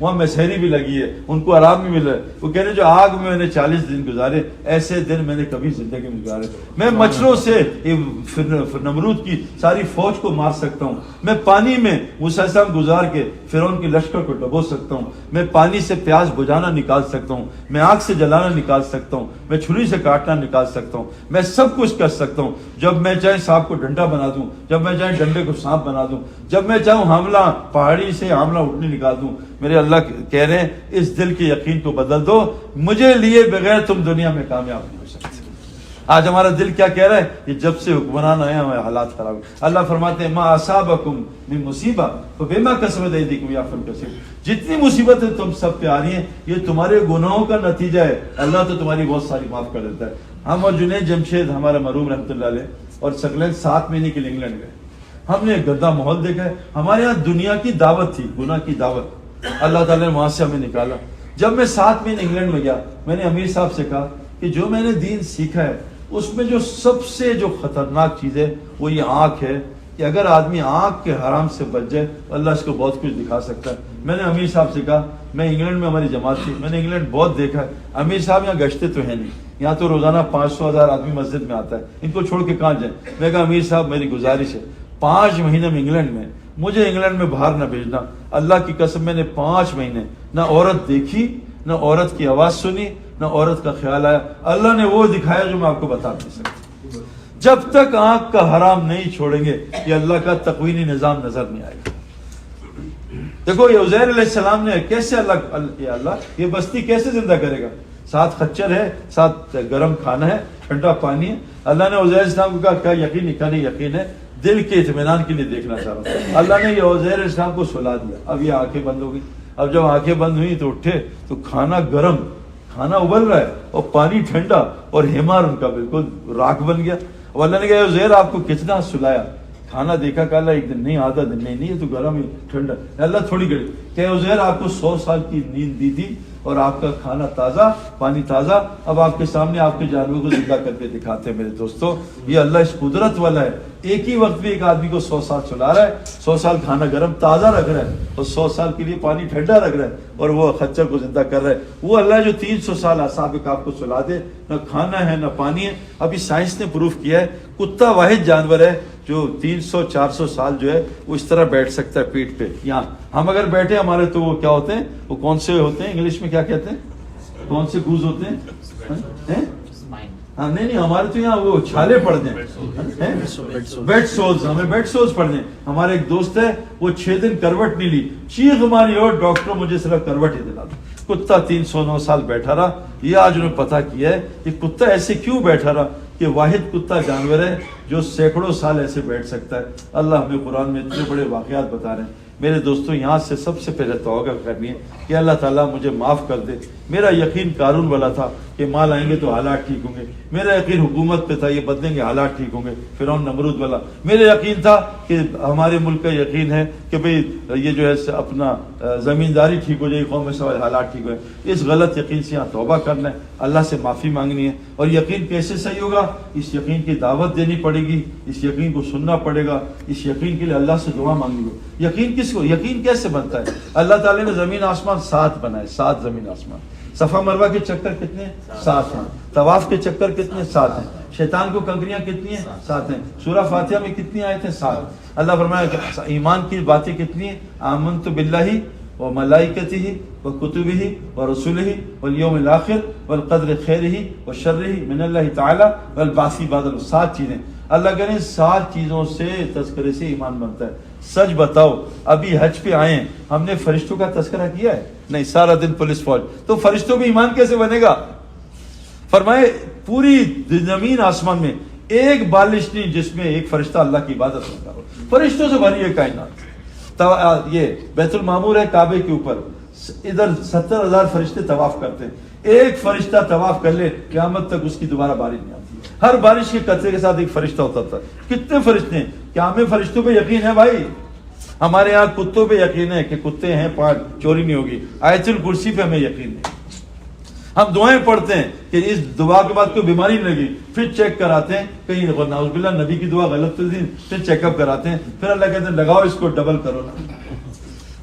وہاں مسحری بھی لگی ہے, ان کو آرام بھی مل رہا ہے. وہ کہہ رہے ہیں جو آگ میں نے 40 دن گزارے ایسے دن میں نے کبھی زندگی میں گزارے. میں مچھروں سے نمرود کی ساری فوج کو مار سکتا ہوں, میں پانی میں موسیٰ علیہ السلام گزار کے فرعون کی لشکر کو ڈبو سکتا ہوں, میں پانی سے پیاس بجھانا نکال سکتا ہوں, میں آگ سے جلانا نکال سکتا ہوں, میں چھری سے کاٹنا نکال سکتا ہوں, میں سب کچھ کر سکتا ہوں. جب میں چاہے سانپ کو ڈنڈا بنا دوں, جب میں چاہے ڈنڈے کو سانپ بنا دوں, جب میں چاہوں حاملہ پہاڑی سے حاملہ اٹھنے نکال دوں. میرے اللہ کہہ رہے ہیں اس دل کے یقین کو بدل دو, مجھے لیے بغیر تم دنیا میں کامیاب نہیں ہو سکتے. آج ہمارا دل کیا کہہ رہا ہے؟ یہ جب سے حکمران آئے ہمارے حالات خراب. اللہ فرماتے ہیں ما اصابکم من مصیبہ فبما کسبت ایدیکم یعفو عن کثیر. جتنی مصیبتیں تم سب پہ آ رہی ہیں یہ تمہارے گناہوں کا نتیجہ ہے, اللہ تو تمہاری بہت ساری معاف کر دیتا ہے. ہم اور جنید جمشید ہمارا مرحوم رحمۃ اللہ علیہ اور ثقلین 7 مہینے کے لیے انگلینڈ گئے. ہم نے ایک گندا ماحول دیکھا ہے. ہمارے یہاں دنیا کی دعوت تھی, گناہ کی دعوت. اللہ تعالیٰ نے وہاں سے ہمیں نکالا. جب میں 7 مہینے انگلینڈ میں گیا, میں نے امیر صاحب سے کہا کہ جو میں نے دین سیکھا ہے اس میں جو سب سے جو خطرناک چیز ہے وہ یہ آنکھ ہے, کہ اگر آدمی آنکھ کے حرام سے بچ جائے اللہ اس کو بہت کچھ دکھا سکتا ہے. میں نے امیر صاحب سے کہا, میں انگلینڈ میں ہماری جماعت تھی, میں نے انگلینڈ بہت دیکھا ہے. امیر صاحب یہاں گشتے تو ہیں نہیں, یہاں تو روزانہ 500,000 آدمی مسجد میں آتا ہے, ان کو چھوڑ کے کہاں جائیں. میں کہا امیر صاحب میری گزارش ہے 5 مہینے میں انگلینڈ میں, مجھے انگلینڈ میں باہر نہ بھیجنا. اللہ کی قسم میں نے 5 مہینے نہ عورت دیکھی, نہ عورت کی آواز سنی, نہ عورت کا خیال آیا. اللہ نے وہ دکھایا جو میں آپ کو بتا نہیں سکتا. جب تک آنکھ کا حرام نہیں چھوڑیں گے یہ اللہ کا تقوینی نظام نظر نہیں آئے گا. دیکھو یہ عزیر علیہ السلام نے کیسے اللہ یہ بستی کیسے زندہ کرے گا. 7 خچر ہے, 7 گرم کھانا ہے, ٹھنڈا پانی ہے. اللہ نے عزیر السلام کو کہا کیا یقین نہیں, کہا نہیں یقین ہے, دل کے اطمینان کے لیے دیکھنا چاہ رہا ہوں. اللہ نے یہ عزیر علیہ السلام کو سلا دیا. اب یہ آنکھیں بند ہو گئی. اب جب آنکھیں بند ہوئی تو اٹھے تو کھانا گرم, کھانا ابل رہا ہے اور پانی ٹھنڈا, اور ہیمار ان کا بالکل راکھ بن گیا. اور اللہ نے کہا عزیر آپ کو کتنا سلایا, کھانا دیکھا کہ اللہ ایک دن نہیں, آدھا دن نہیں, یہ تو گرم ہے ٹھنڈا. اللہ تھوڑی گڑی کہ عزیر آپ کو 100 سال کی نیند دی تھی اور آپ کا کھانا تازہ, پانی تازہ, اب آپ کے سامنے آپ کے جانوروں کو زندہ کر کے دکھاتے ہیں. میرے دوستو یہ اللہ اس قدرت والا ہے, ایک ہی وقت میں ایک آدمی کو 100 سال سلا رہا ہے, 100 سال کھانا گرم تازہ رکھ رہا ہے اور 100 سال کے لیے پانی ٹھنڈا رکھ رہا ہے, اور وہ خچر کو زندہ کر رہا ہے. وہ اللہ جو 300 سال اصحاب کہف کو سلا دے, نہ کھانا ہے نہ پانی ہے. ابھی سائنس نے پروف کیا ہے کتا واحد جانور ہے جو 300-400 سال جو ہے وہ اس طرح بیٹھ سکتا ہے پیٹ پہ. یہاں ہم اگر بیٹھے ہمارے تو وہ کیا ہوتے ہیں, وہ کون سے ہوتے ہیں انگلش میں کیا کہتے ہیں, کون سے گوز ہوتے ہیں, ہاں نہیں ہمارے تو یہاں وہ چھالے پڑ دیں, بیڈ سولز, ہمیں بیڈ سولز پڑ دیں. ہمارے ایک دوست ہے وہ 6 دن کروٹ نہیں لی, چیخ ہماری اور ڈاکٹر مجھے صرف کروٹ ہی دلا دو. کتا 309 سال بیٹھا رہا. یہ آج انہوں نے پتا کیا ہے کہ کتا ایسے کیوں بیٹھا رہا, کہ واحد کتا جانور ہے جو سینکڑوں سال ایسے بیٹھ سکتا ہے. اللہ ہمیں قرآن میں اتنے بڑے واقعات بتا رہے ہیں. میرے دوستوں یہاں سے سب سے پہلے توبہ کرنی ہے کہ اللہ تعالیٰ مجھے معاف کر دے. میرا یقین قارون والا تھا کہ مال آئیں گے تو حالات ٹھیک ہوں گے. میرا یقین حکومت پہ تھا یہ بدلیں گے حالات ٹھیک ہوں گے. فرعون نمرود والا. میرا یقین تھا کہ ہمارے ملک کا یقین ہے کہ بھئی یہ جو ہے اپنا زمینداری ٹھیک ہو جائے, قوم میں سوال حالات ٹھیک ہوئے. اس غلط یقین سے یہاں توبہ کرنا ہے, اللہ سے معافی مانگنی ہے. اور یقین کیسے صحیح ہوگا؟ اس یقین کی دعوت دینی پڑے گی, اس یقین کو سننا پڑے گا, اس یقین کے لیے اللہ سے دعا مانگنی ہوگی. یقین کس کو, یقین کیسے بنتا ہے؟ اللہ تعالیٰ نے زمین آسمان 7 بنائے, 7 زمین آسمان. صفا مروہ کے چکر کتنے؟ 7 ہیں. طواف کے چکر کتنے؟ 7 ہیں. شیطان کو کنکریاں کتنی ہیں؟ 7 ہیں. سورہ فاتحہ میں کتنی آیتیں؟ 7. اللہ فرمایا کہ ایمان کی باتیں کتنی ہیں؟ آمنت باللہ وملائکتہ وکتبہ ورسلہ والیوم الاخر والقدر خیرہ وشرہ من اللہ تعالی والبعث بعد الموت. 7 چیزیں. اللہ کہہ رہے ہیں 7 چیزوں سے تذکرے سے ایمان بنتا ہے. سچ بتاؤ, ابھی حج پہ آئے ہیں, ہم نے فرشتوں کا تذکرہ کیا ہے؟ نہیں. سارا دن پولیس فوج, تو فرشتوں بھی ایمان کیسے بنے گا؟ فرمائے پوری زمین آسمان میں ایک بالش نہیں جس میں ایک فرشتہ اللہ کی عبادت کرتا ہو. فرشتوں سے بھری ہے کائنات. یہ بیت المعمور ہے کعبے کے اوپر, ادھر 70,000 فرشتے طواف کرتے ہیں. ایک فرشتہ طواف کر لے قیامت تک اس کی دوبارہ بارش نہیں آتی. ہر بارش کے قطرے کے ساتھ ایک فرشتہ ہوتا تھا. کتنے فرشتے ہیں؟ کیا ہمیں فرشتوں پہ یقین ہے بھائی؟ ہمارے یہاں کتوں پہ یقین ہے کہ کتے ہیں, چوری نہیں ہوگی. آیت الکرسی پہ ہمیں یقین ہے. ہم دعائیں پڑھتے ہیں کہ اس دعا کے بعد کوئی بیماری نہیں لگی, پھر چیک کراتے ہیں کہیں نعوذ باللہ نبی کی دعا غلط تو نہیں, پھر چیک اپ کراتے ہیں, پھر اللہ کہتے ہیں لگاؤ اس کو, ڈبل کرو نا.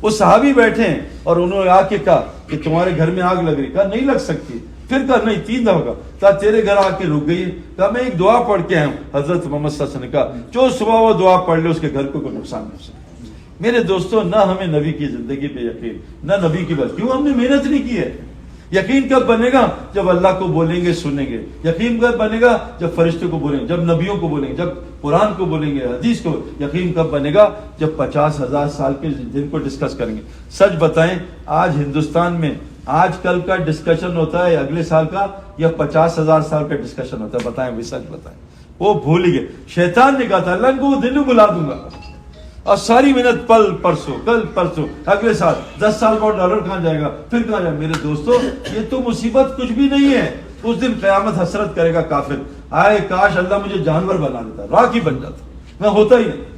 وہ صحابی بیٹھے ہیں اور انہوں نے آ کے کہا کہ تمہارے گھر میں آگ لگ رہی، کہا نہیں لگ سکتی، پھر کہا نہیں 3 دفعہ کہا تیرے گھر آ کے رک گئی ہے، کہا میں ایک دعا پڑھ کے آیا ہوں، حضرت محمد صلی اللہ علیہ وسلم نے کہا جو صبح وہ دعا پڑھ لے اس کے گھر کو کوئی نقصان نہیں ہو سکتا۔ میرے دوستو، نہ ہمیں نبی کی زندگی پہ یقین، نہ نبی کی بات، کیوں ہم نے محنت نہیں کی ہے۔ یقین کب بنے گا؟ جب اللہ کو بولیں گے سنیں گے۔ یقین کب بنے گا؟ جب فرشتوں کو بولیں گے، جب نبیوں کو بولیں گے، جب قرآن کو بولیں گے، حدیث کو۔ یقین کب بنے گا؟ جب 50,000 سال کے دن کو ڈسکس کریں گے۔ سچ بتائیں، آج ہندوستان میں آج کل کا ڈسکشن ہوتا ہے اگلے سال کا یا 50,000 سال کا ڈسکشن ہوتا ہے؟ بتائیں بھی، سچ بتائیں۔ وہ بھول ہی گئے۔ شیطان نے کہا تھا اللہ کو وہ دن بلا دوں گا، اور ساری محنت کل پرسوں اگلے سال 10 سال بعد ڈالر کہاں جائے گا، پھر کہاں جائے گا۔ میرے دوستو، یہ تو مصیبت کچھ بھی نہیں ہے۔ اس دن قیامت حسرت کرے گا کافر، آئے کاش اللہ مجھے جانور بنا دیتا، راکھی بن جاتا، میں ہوتا ہی نہیں۔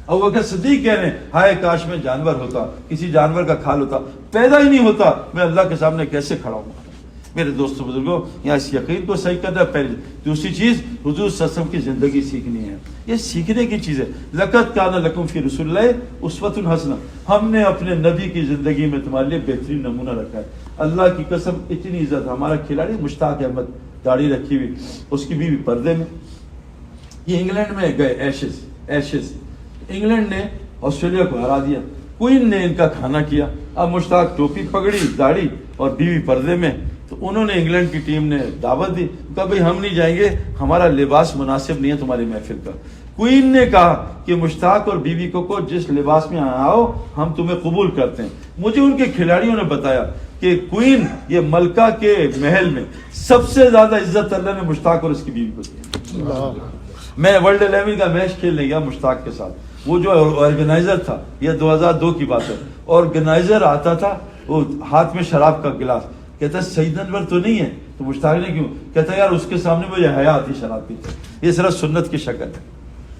ابو بکر صدیق کہہ رہے ہیں ہائے کاش میں جانور ہوتا، کسی جانور کا کھال ہوتا، پیدا ہی نہیں ہوتا، میں اللہ کے سامنے کیسے کھڑا ہوں۔ میرے دوستو بزرگوں، یہاں اس یقین کو صحیح کرنا ہے پہلی۔ دوسری چیز، حضور صلی اللہ علیہ وسلم کی زندگی سیکھنی ہے، یہ سیکھنے کی چیز ہے۔ لقد کان لکم فی رسول اللہ اسوۃ حسنہ، ہم نے اپنے نبی کی زندگی میں تمہارے لیے بہترین نمونہ رکھا ہے۔ اللہ کی قسم اتنی عزت، ہمارا کھلاڑی مشتاق احمد، داڑھی رکھی ہوئی، اس کی بیوی پردے میں، یہ انگلینڈ میں گئے، ایشز انگلینڈ نے آسٹریلیا کو ہرا دیا، کوئن نے ان کا کھانا کیا، اب مشتاق ٹوپی پگڑی، داڑھی اور بیوی پردے میں، تو انہوں نے انگلینڈ کی ٹیم نے دعوت دی، کہا بھئی ہم نہیں جائیں گے، ہمارا لباس مناسب نہیں ہے تمہاری محفل کا۔ کوئین نے کہا کہ مشتاق اور بیوی کو جس لباس میں آؤ ہم تمہیں قبول کرتے ہیں۔ مجھے ان کے کھلاڑیوں نے بتایا کہ کوئین یہ ملکہ کے محل میں سب سے زیادہ عزت اللہ نے مشتاق اور اس کی بیوی کو دی۔ میں ورلڈ 11 کا میچ کھیلنے گیا مشتاق کے ساتھ، وہ جو آرگنائزر تھا، یہ 2002 کی بات ہے، آرگنائزر آتا تھا، وہ ہاتھ میں شراب کا گلاس، کہتا ہے سید انور تو نہیں ہے، تو مشتاق نے کیوں؟ کہتا ہے یار اس کے سامنے مجھے حیا آتی شراب پیتے۔ یہ صرف سنت کی شکل ہے،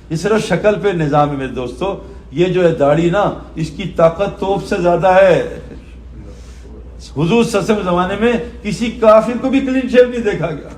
یہ صرف شکل پہ نظام ہے۔ میرے دوستو، یہ جو ہے داڑھی نا، اس کی طاقت توپ سے زیادہ ہے۔ حضور صلی اللہ علیہ وسلم زمانے میں کسی کافر کو بھی کلین شیو نہیں دیکھا گیا۔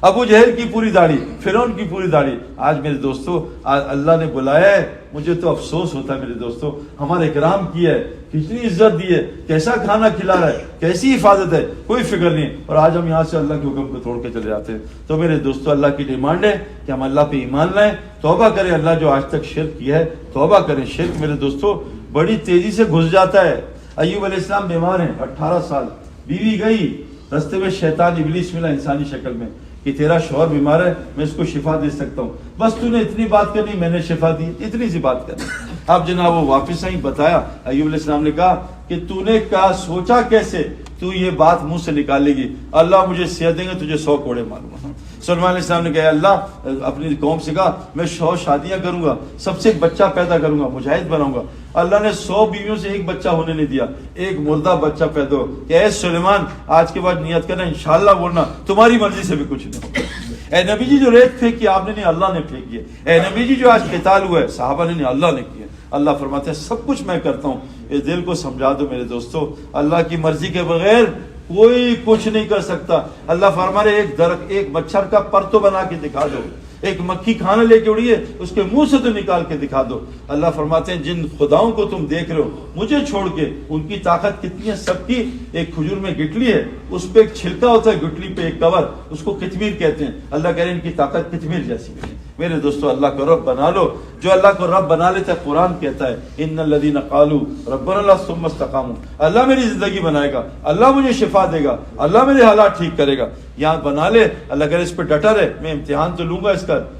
ابو جہل کی پوری داڑھی، فرعون کی پوری داڑھی۔ آج میرے دوستو اللہ نے بلایا ہے، مجھے تو افسوس ہوتا ہے میرے دوستو، ہمارے اکرام کیا ہے، کتنی عزت دی ہے، کیسا کھانا کھلا رہا ہے، کیسی حفاظت ہے، کوئی فکر نہیں، اور آج ہم یہاں سے اللہ کے حکم کو توڑ کے چلے جاتے ہیں۔ تو میرے دوستو، اللہ کی ڈیمانڈ ہے کہ ہم اللہ پہ ایمان لائیں، توبہ کریں، اللہ جو آج تک شرک کیا ہے توبہ کریں۔ شرک میرے دوستو بڑی تیزی سے گھس جاتا ہے۔ ایوب علیہ السلام بیمار ہیں 18 سال، بیوی گئی، رستے میں شیطان ابلیس ملا انسانی شکل میں کہ تیرا شوہر بیمار ہے، میں اس کو شفا دے سکتا ہوں، بس تو نے اتنی بات کرنی، میں نے شفا دی، اتنی سی بات کرنی۔ اب جناب وہ واپس آئیں، بتایا، ایوب علیہ السلام نے کہا کہ تو نے کہا سوچا کیسے تو یہ بات منہ سے نکالے گی؟ اللہ مجھے صحت دیں گے، تجھے 100 کوڑے ماروں گا۔ سلیمان علیہ السلام نے کہا اللہ اپنی قوم سے کہا میں 100 شادیاں کروں گا، سب سے ایک بچہ پیدا کروں گا، مجاہد بناؤں گا۔ اللہ نے 100 بیویوں سے ایک بچہ ہونے نہیں دیا، ایک مردہ بچہ پیدا ہو کہ اے سلیمان آج کے بعد نیت کرنا انشاءاللہ بولنا تمہاری مرضی سے بھی کچھ نہیں ہوگا۔ اے نبی جی جو ریت پھینکی آپ نے نہیں، اللہ نے پھینکی ہے۔ اے نبی جی جو آج قتال ہوا ہے صحابہ نے نہیں، اللہ نے کیا۔ اللہ فرماتے ہیں سب کچھ میں کرتا ہوں، اس دل کو سمجھا دو میرے دوستو، اللہ کی مرضی کے بغیر کوئی کچھ نہیں کر سکتا۔ اللہ فرما رہے ایک مچھر کا پر تو بنا کے دکھا دو، ایک مکھی کھانا لے کے اڑی ہے اس کے منہ سے تو نکال کے دکھا دو۔ اللہ فرماتے ہیں جن خداؤں کو تم دیکھ رہے ہو مجھے چھوڑ کے، ان کی طاقت کتنی ہے سب کی۔ ایک کھجور میں گٹلی ہے، اس پہ ایک چھلکا ہوتا ہے، گٹلی پہ ایک کور، اس کو قطمیر کہتے ہیں۔ اللہ کہہ رہے ہیں ان کی طاقت قطمیر جیسی ہے۔ میرے دوستو اللہ کو رب بنا لو، جو اللہ کو رب بنا لیتا ہے قرآن کہتا ہے ان الذین قالوا ربنا اللہ ثم استقاموا، اللہ میری زندگی بنائے گا، اللہ مجھے شفا دے گا، اللہ میرے حالات ٹھیک کرے گا۔ یہاں بنا لے، اللہ کہہ رہے اس پہ ڈٹا رہے، میں امتحان تو لوں گا،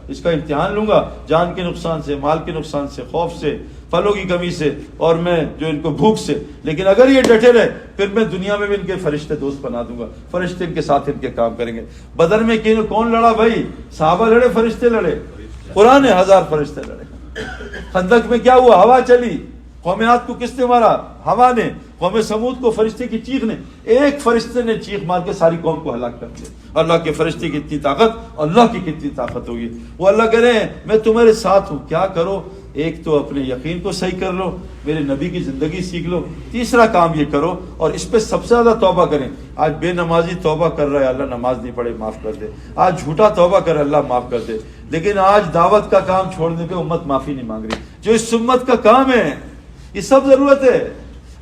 اس کا امتحان لوں گا، جان کے نقصان سے، مال کے نقصان سے، خوف سے، پھلوں کی کمی سے، اور میں جو ان کو بھوک سے، لیکن اگر یہ ڈٹے رہے پھر میں دنیا میں بھی ان کے فرشتے دوست بنا دوں گا، فرشتے ان کے ساتھ ان کے کام کریں گے۔ بدر میں کون لڑا بھائی؟ صحابہ لڑے، فرشتے لڑے، قرآن 1000 فرشتے لڑے۔ خندق میں کیا ہوا؟ ہوا چلی، قوم عاد کو کس نے مارا؟ ہوا نے۔ قوم سمود کو فرشتے کی چیخ نے، ایک فرشتے نے چیخ مار کے ساری قوم کو ہلاک کر دیا۔ اللہ کے فرشتے کی کتنی طاقت، اللہ کی کتنی طاقت ہوگی۔ وہ اللہ کہہ رہے ہیں میں تمہارے ساتھ ہوں، کیا کرو؟ ایک تو اپنے یقین کو صحیح کر لو، میرے نبی کی زندگی سیکھ لو، تیسرا کام یہ کرو اور اس پہ سب سے زیادہ توبہ کریں۔ آج بے نمازی توبہ کر رہا ہے، اللہ نماز نہیں پڑھے معاف کر دے۔ آج جھوٹا توبہ کر اللہ معاف کر دے۔ لیکن آج دعوت کا کام چھوڑنے پہ امت معافی نہیں مانگ رہی، جو اس امت کا کام ہے، یہ سب ضرورت ہے۔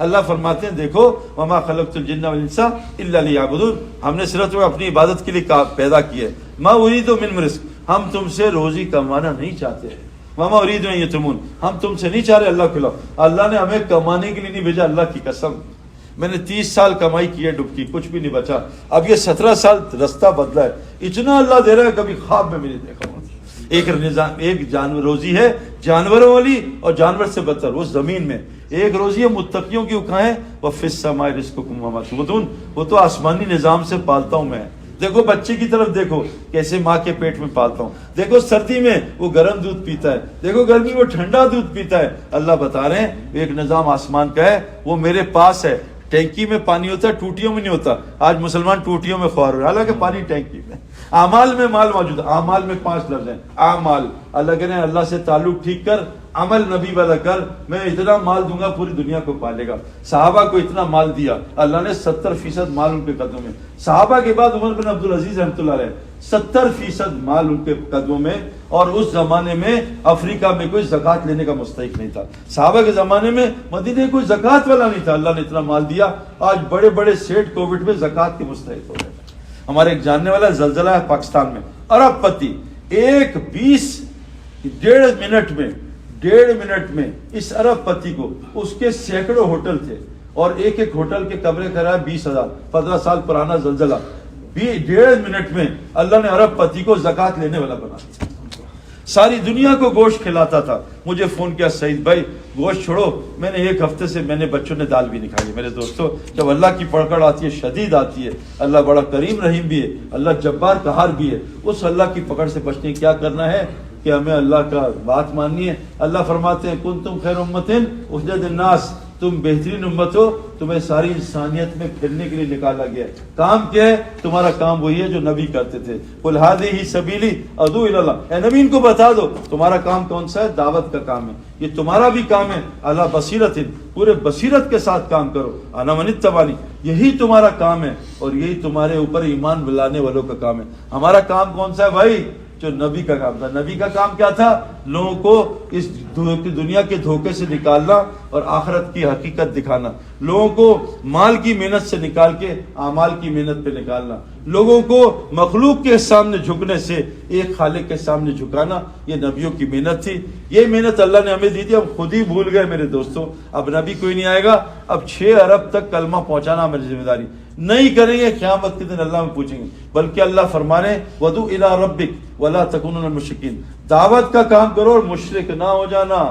اللہ فرماتے ہیں دیکھو وما خلقت الجن والانس الا لیعبدون، ہم نے صرف تمہیں اپنی عبادت کے لیے پیدا کیا ہے. ما اريد من رزق، ہم تم سے روزی کمانا نہیں چاہتے ہیں. وما اريد ان يطعمون، ہم تم سے نہیں چاہ رہے اللہ کھلاؤ. اللہ نے ہمیں کمانے کے لیے نہیں بھیجا، اللہ کی قسم. میں نے 30 سال کمائی کی ہے ڈبکی، کچھ بھی نہیں بچا. اب یہ 17 سال رستہ بدلا ہے. اتنا اللہ دے رہا ہے کبھی خواب میں نہیں دیکھا. ایک جانور روزی ہے جانوروں والی اور جانور سے بدتر وہ زمین میں. ایک روزی ہے متقیوں کی، وہ کہاں ہے؟ وَفِي السَّمَاءِ رِزْقُكُمْ وَمَا تُوعَدُونَ، وہ تو آسمانی نظام سے پالتا ہوں میں. دیکھو بچے کی طرف دیکھو کیسے ماں کے پیٹ میں پالتا ہوں. دیکھو سردی میں وہ گرم دودھ پیتا ہے، دیکھو گرمی میں وہ ٹھنڈا دودھ پیتا ہے. اللہ بتا رہے ہیں ایک نظام آسمان کا ہے، وہ میرے پاس ہے. ٹینکی میں پانی ہوتا ہے، ٹوٹیوں میں نہیں ہوتا. آج مسلمان ٹوٹیوں میں خوار ہو رہے ہیں، حالانکہ پانی ٹینکی میں. اعمال میں مال موجود ہے. اعمال میں 5 لفظ ہیں. اعمال، اللہ کہہ رہے ہیں اللہ سے تعلق ٹھیک کر، عمل نبی والا کر، میں اتنا مال دوں گا پوری دنیا کو پالے گا. صحابہ کو اتنا مال دیا اللہ نے، 70% مال ان کے قدموں میں. صحابہ کے بعد عمر بن عبدالعزیز رحمۃ اللہ علیہ، 70% مال ان کے قدموں میں. اور اس زمانے میں افریقہ میں کوئی زکوٰۃ لینے کا مستحق نہیں تھا. صحابہ کے زمانے میں مدینے کوئی زکوٰۃ والا نہیں تھا. اللہ نے اتنا مال دیا، آج بڑے بڑے سیٹ کووڈ میں زکوٰۃ کے مستحق ہو گئے. ہمارے ایک جاننے والا زلزلہ ہے پاکستان میں، ارب پتی، 1:20 منٹ میں اس ارب پتی کو، اس کے سینکڑوں ہوٹل تھے اور ایک ایک ہوٹل کے کمرے کرائے 20,000. 15 سال پرانا زلزلہ. 1:30 منٹ میں اللہ نے ارب پتی کو زکوٰۃ لینے والا بنا دیا. ساری دنیا کو گوشت کھلاتا تھا. مجھے فون کیا سعید بھائی گوشت چھوڑو، میں نے 1 ہفتے سے میں نے بچوں نے دال بھی نہیں کھائی. میرے دوستوں جب اللہ کی پکڑ آتی ہے شدید آتی ہے. اللہ بڑا کریم رحیم بھی ہے، اللہ جبار قہار بھی ہے. اس اللہ کی پکڑ سے بچنے کیا کرنا ہے کہ ہمیں اللہ کا بات ماننی ہے. اللہ فرماتے ہیں کنتم خیر امۃ اخرجت للناس، تم بہترین امت ہو، تمہیں ساری انسانیت میں پھرنے کے لیے نکالا گیا ہے. کام کیا ہے تمہارا؟ کام وہی ہے جو نبی کرتے تھے. قل ھذہ سبیلی ادعو الی اللہ، اے نبی ان کو بتا دو تمہارا کام کون سا ہے. دعوت کا کام ہے، یہ تمہارا بھی کام ہے. علی بصیرت، پورے بصیرت کے ساتھ کام کرو. انا من اتبعنی، یہی تمہارا کام ہے اور یہی تمہارے اوپر ایمان لانے والوں کا کام ہے. ہمارا کام کون سا ہے بھائی؟ جو نبی کا کام تھا. نبی کا کام کیا تھا؟ لوگوں کو اس دنیا کے دھوکے سے نکالنا اور آخرت کی حقیقت دکھانا. لوگوں کو مال کی محنت سے نکال کے اعمال کی محنت پہ نکالنا. لوگوں کو مخلوق کے سامنے جھکنے سے ایک خالق کے سامنے جھکانا. یہ نبیوں کی محنت تھی. یہ محنت اللہ نے ہمیں دی تھی، ہم خود ہی بھول گئے میرے دوستوں. اب نبی کوئی نہیں آئے گا. اب 6 ارب تک کلمہ پہنچانا ہماری ذمہ داری. نہیں کریں گے قیامت کے دن اللہ میں پوچھیں گے. بلکہ اللہ فرمانے وَدُعُ إِلَىٰ رَبِّكَ وَلَا تَكُونَ مِنَ الْمُشْرِكِينَ، دعوت کا کام کرو اور مشرک نہ ہو جانا.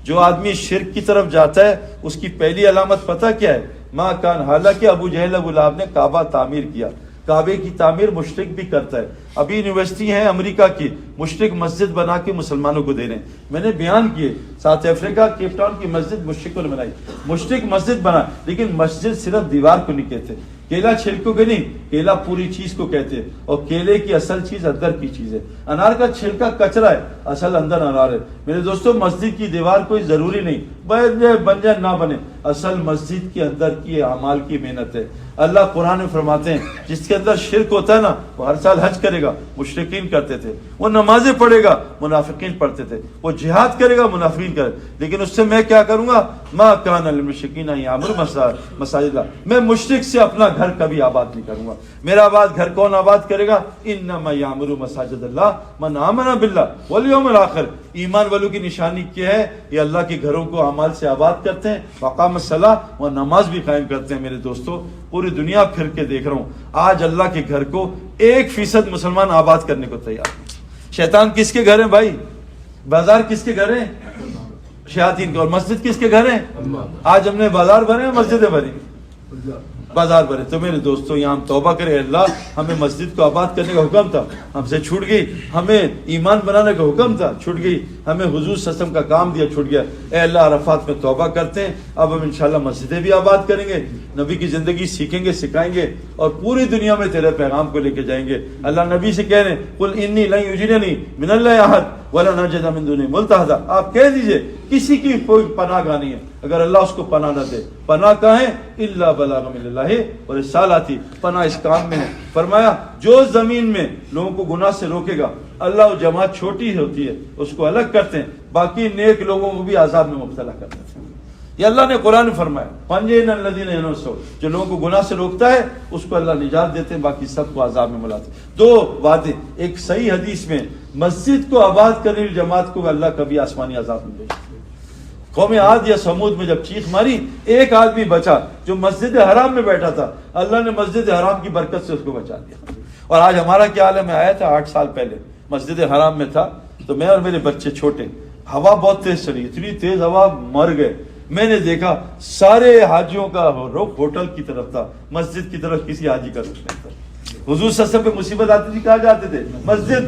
جو آدمی شرک کی طرف جاتا ہے اس کی پہلی علامت پتہ کیا ہے؟ ما کان، حالانکہ ابو جہل ابو لہب نے کعبہ تعمیر کیا. کعبے کی تعمیر مشرک بھی کرتا ہے. ابھی یونیورسٹی ہے امریکہ کی، مشرک مسجد بنا کے مسلمانوں کو دے رہے ہیں. میں نے بیان کیے ساؤتھ افریقہ کیپ ٹاؤن کی مسجد مشرکوں نے بنائی. مشرک مسجد بنا، لیکن مسجد صرف دیوار کو نہیں کہتے، کیلا چھلکوں کے نہیں، کیلا پوری چیز کو کہتے ہیں. اور کیلے کی اصل چیز اندر کی چیز ہے. انار کا چھلکا کچرا ہے، اصل اندر انار ہے. میرے دوستوں مسجد کی دیوار کوئی ضروری نہیں بن جائے نہ بنے، اصل مسجد کے اندر کی اعمال کی محنت ہے. اللہ قرآن میں فرماتے ہیں جس کے اندر شرک ہوتا ہے نا وہ ہر سال حج کرے گا، مشرکین کرتے تھے. وہ نمازیں پڑھے گا، منافقین پڑھتے تھے. وہ جہاد کرے گا، منافقین کرے. لیکن اس سے میں کیا کروں گا؟ ما کان للمشرکین یعمروا مساجد اللہ، میں مشرک سے اپنا گھر کبھی آباد نہیں کروں گا. میرا آباد گھر کون آباد کرے گا؟ انما یعمر مساجد اللہ من آمن باللہ والیوم الآخر. ایمان والوں کی نشانی کیا ہے؟ یہ اللہ کے گھروں کو اعمال سے آباد کرتے ہیں، وقام الصلاۃ، اور نماز بھی قائم کرتے ہیں. میرے دوستو پوری دنیا پھر کے دیکھ رہا ہوں، آج اللہ کے گھر کو 1% مسلمان آباد کرنے کو تیار ہیں. شیطان کس کے گھر ہیں بھائی؟ بازار کس کے گھر ہیں؟ شیاطین کے. اور مسجد کس کے گھر ہیں؟ آج ہم نے بازار بنے، مسجدیں بنی، بازار بنے. تو میرے دوستو یہاں ہم توبہ کریں. اللہ ہمیں مسجد کو آباد کرنے کا حکم تھا، ہم سے چھوٹ گئی. ہمیں ایمان بنانے کا حکم تھا، چھوٹ گئی. ہمیں حضور صلی اللہ علیہ وسلم کا کام دیا، چھوٹ گیا. اے اللہ عرفات میں توبہ کرتے ہیں. اب ہم انشاءاللہ مسجدیں بھی آباد کریں گے، نبی کی زندگی سیکھیں گے، سکھائیں گے اور پوری دنیا میں تیرے پیغام کو لے کے جائیں گے. اللہ نبی سے کہہ رہے ہیں قل انی لن یجیرنی من اللہ احد ولا نجد من دونه ملتحدا. آپ کہہ دیجئے کسی کی کوئی پناہ گاہ نہیں ہے اگر اللہ اس کو پناہ نہ دے. پناہ کہاں ہے؟ الا بلاغ من اللہ اور رسالاتی، پناہ اس کام میں ہے. فرمایا جو زمین میں لوگوں کو گناہ سے روکے گا، اللہ وہ جماعت چھوٹی ہوتی ہے اس کو الگ کرتے ہیں، باقی نیک لوگوں کو بھی عذاب میں مبتلا کرتے ہیں. یہ اللہ نے قرآن میں فرمایا پنجین الذین ینسو، جو لوگوں کو گناہ سے روکتا ہے اس کو اللہ نجات دیتے ہیں، باقی سب کو عذاب میں ملاتے ہیں۔ دو وعدے، ایک صحیح حدیث میں مسجد کو آباد کرنے والی جماعت کو اللہ کبھی آسمانی عذاب میں بھیجتا ہے۔ قوم عاد یا سمود میں جب چیخ ماری، ایک آدمی بچا جو مسجد حرام میں بیٹھا تھا، اللہ نے مسجد حرام کی برکت سے اس کو بچا دیا۔ اور آج ہمارا کیا حال ہے؟ میں آیا تھا 8 سال پہلے، مسجد حرام میں تھا، تو میں اور میرے بچے چھوٹے، ہوا بہت تیز چلی، اتنی تیز ہوا مر گئے۔ میں نے دیکھا سارے حاجیوں کا رخ ہوٹل کی طرف تھا، مسجد کی طرف کسی حاجی کا رخ نہیں تھا۔ حضور صلی اللہ علیہ وسلم پہ مصیبت آتی تھی، کہاں جاتے تھے؟ مسجد۔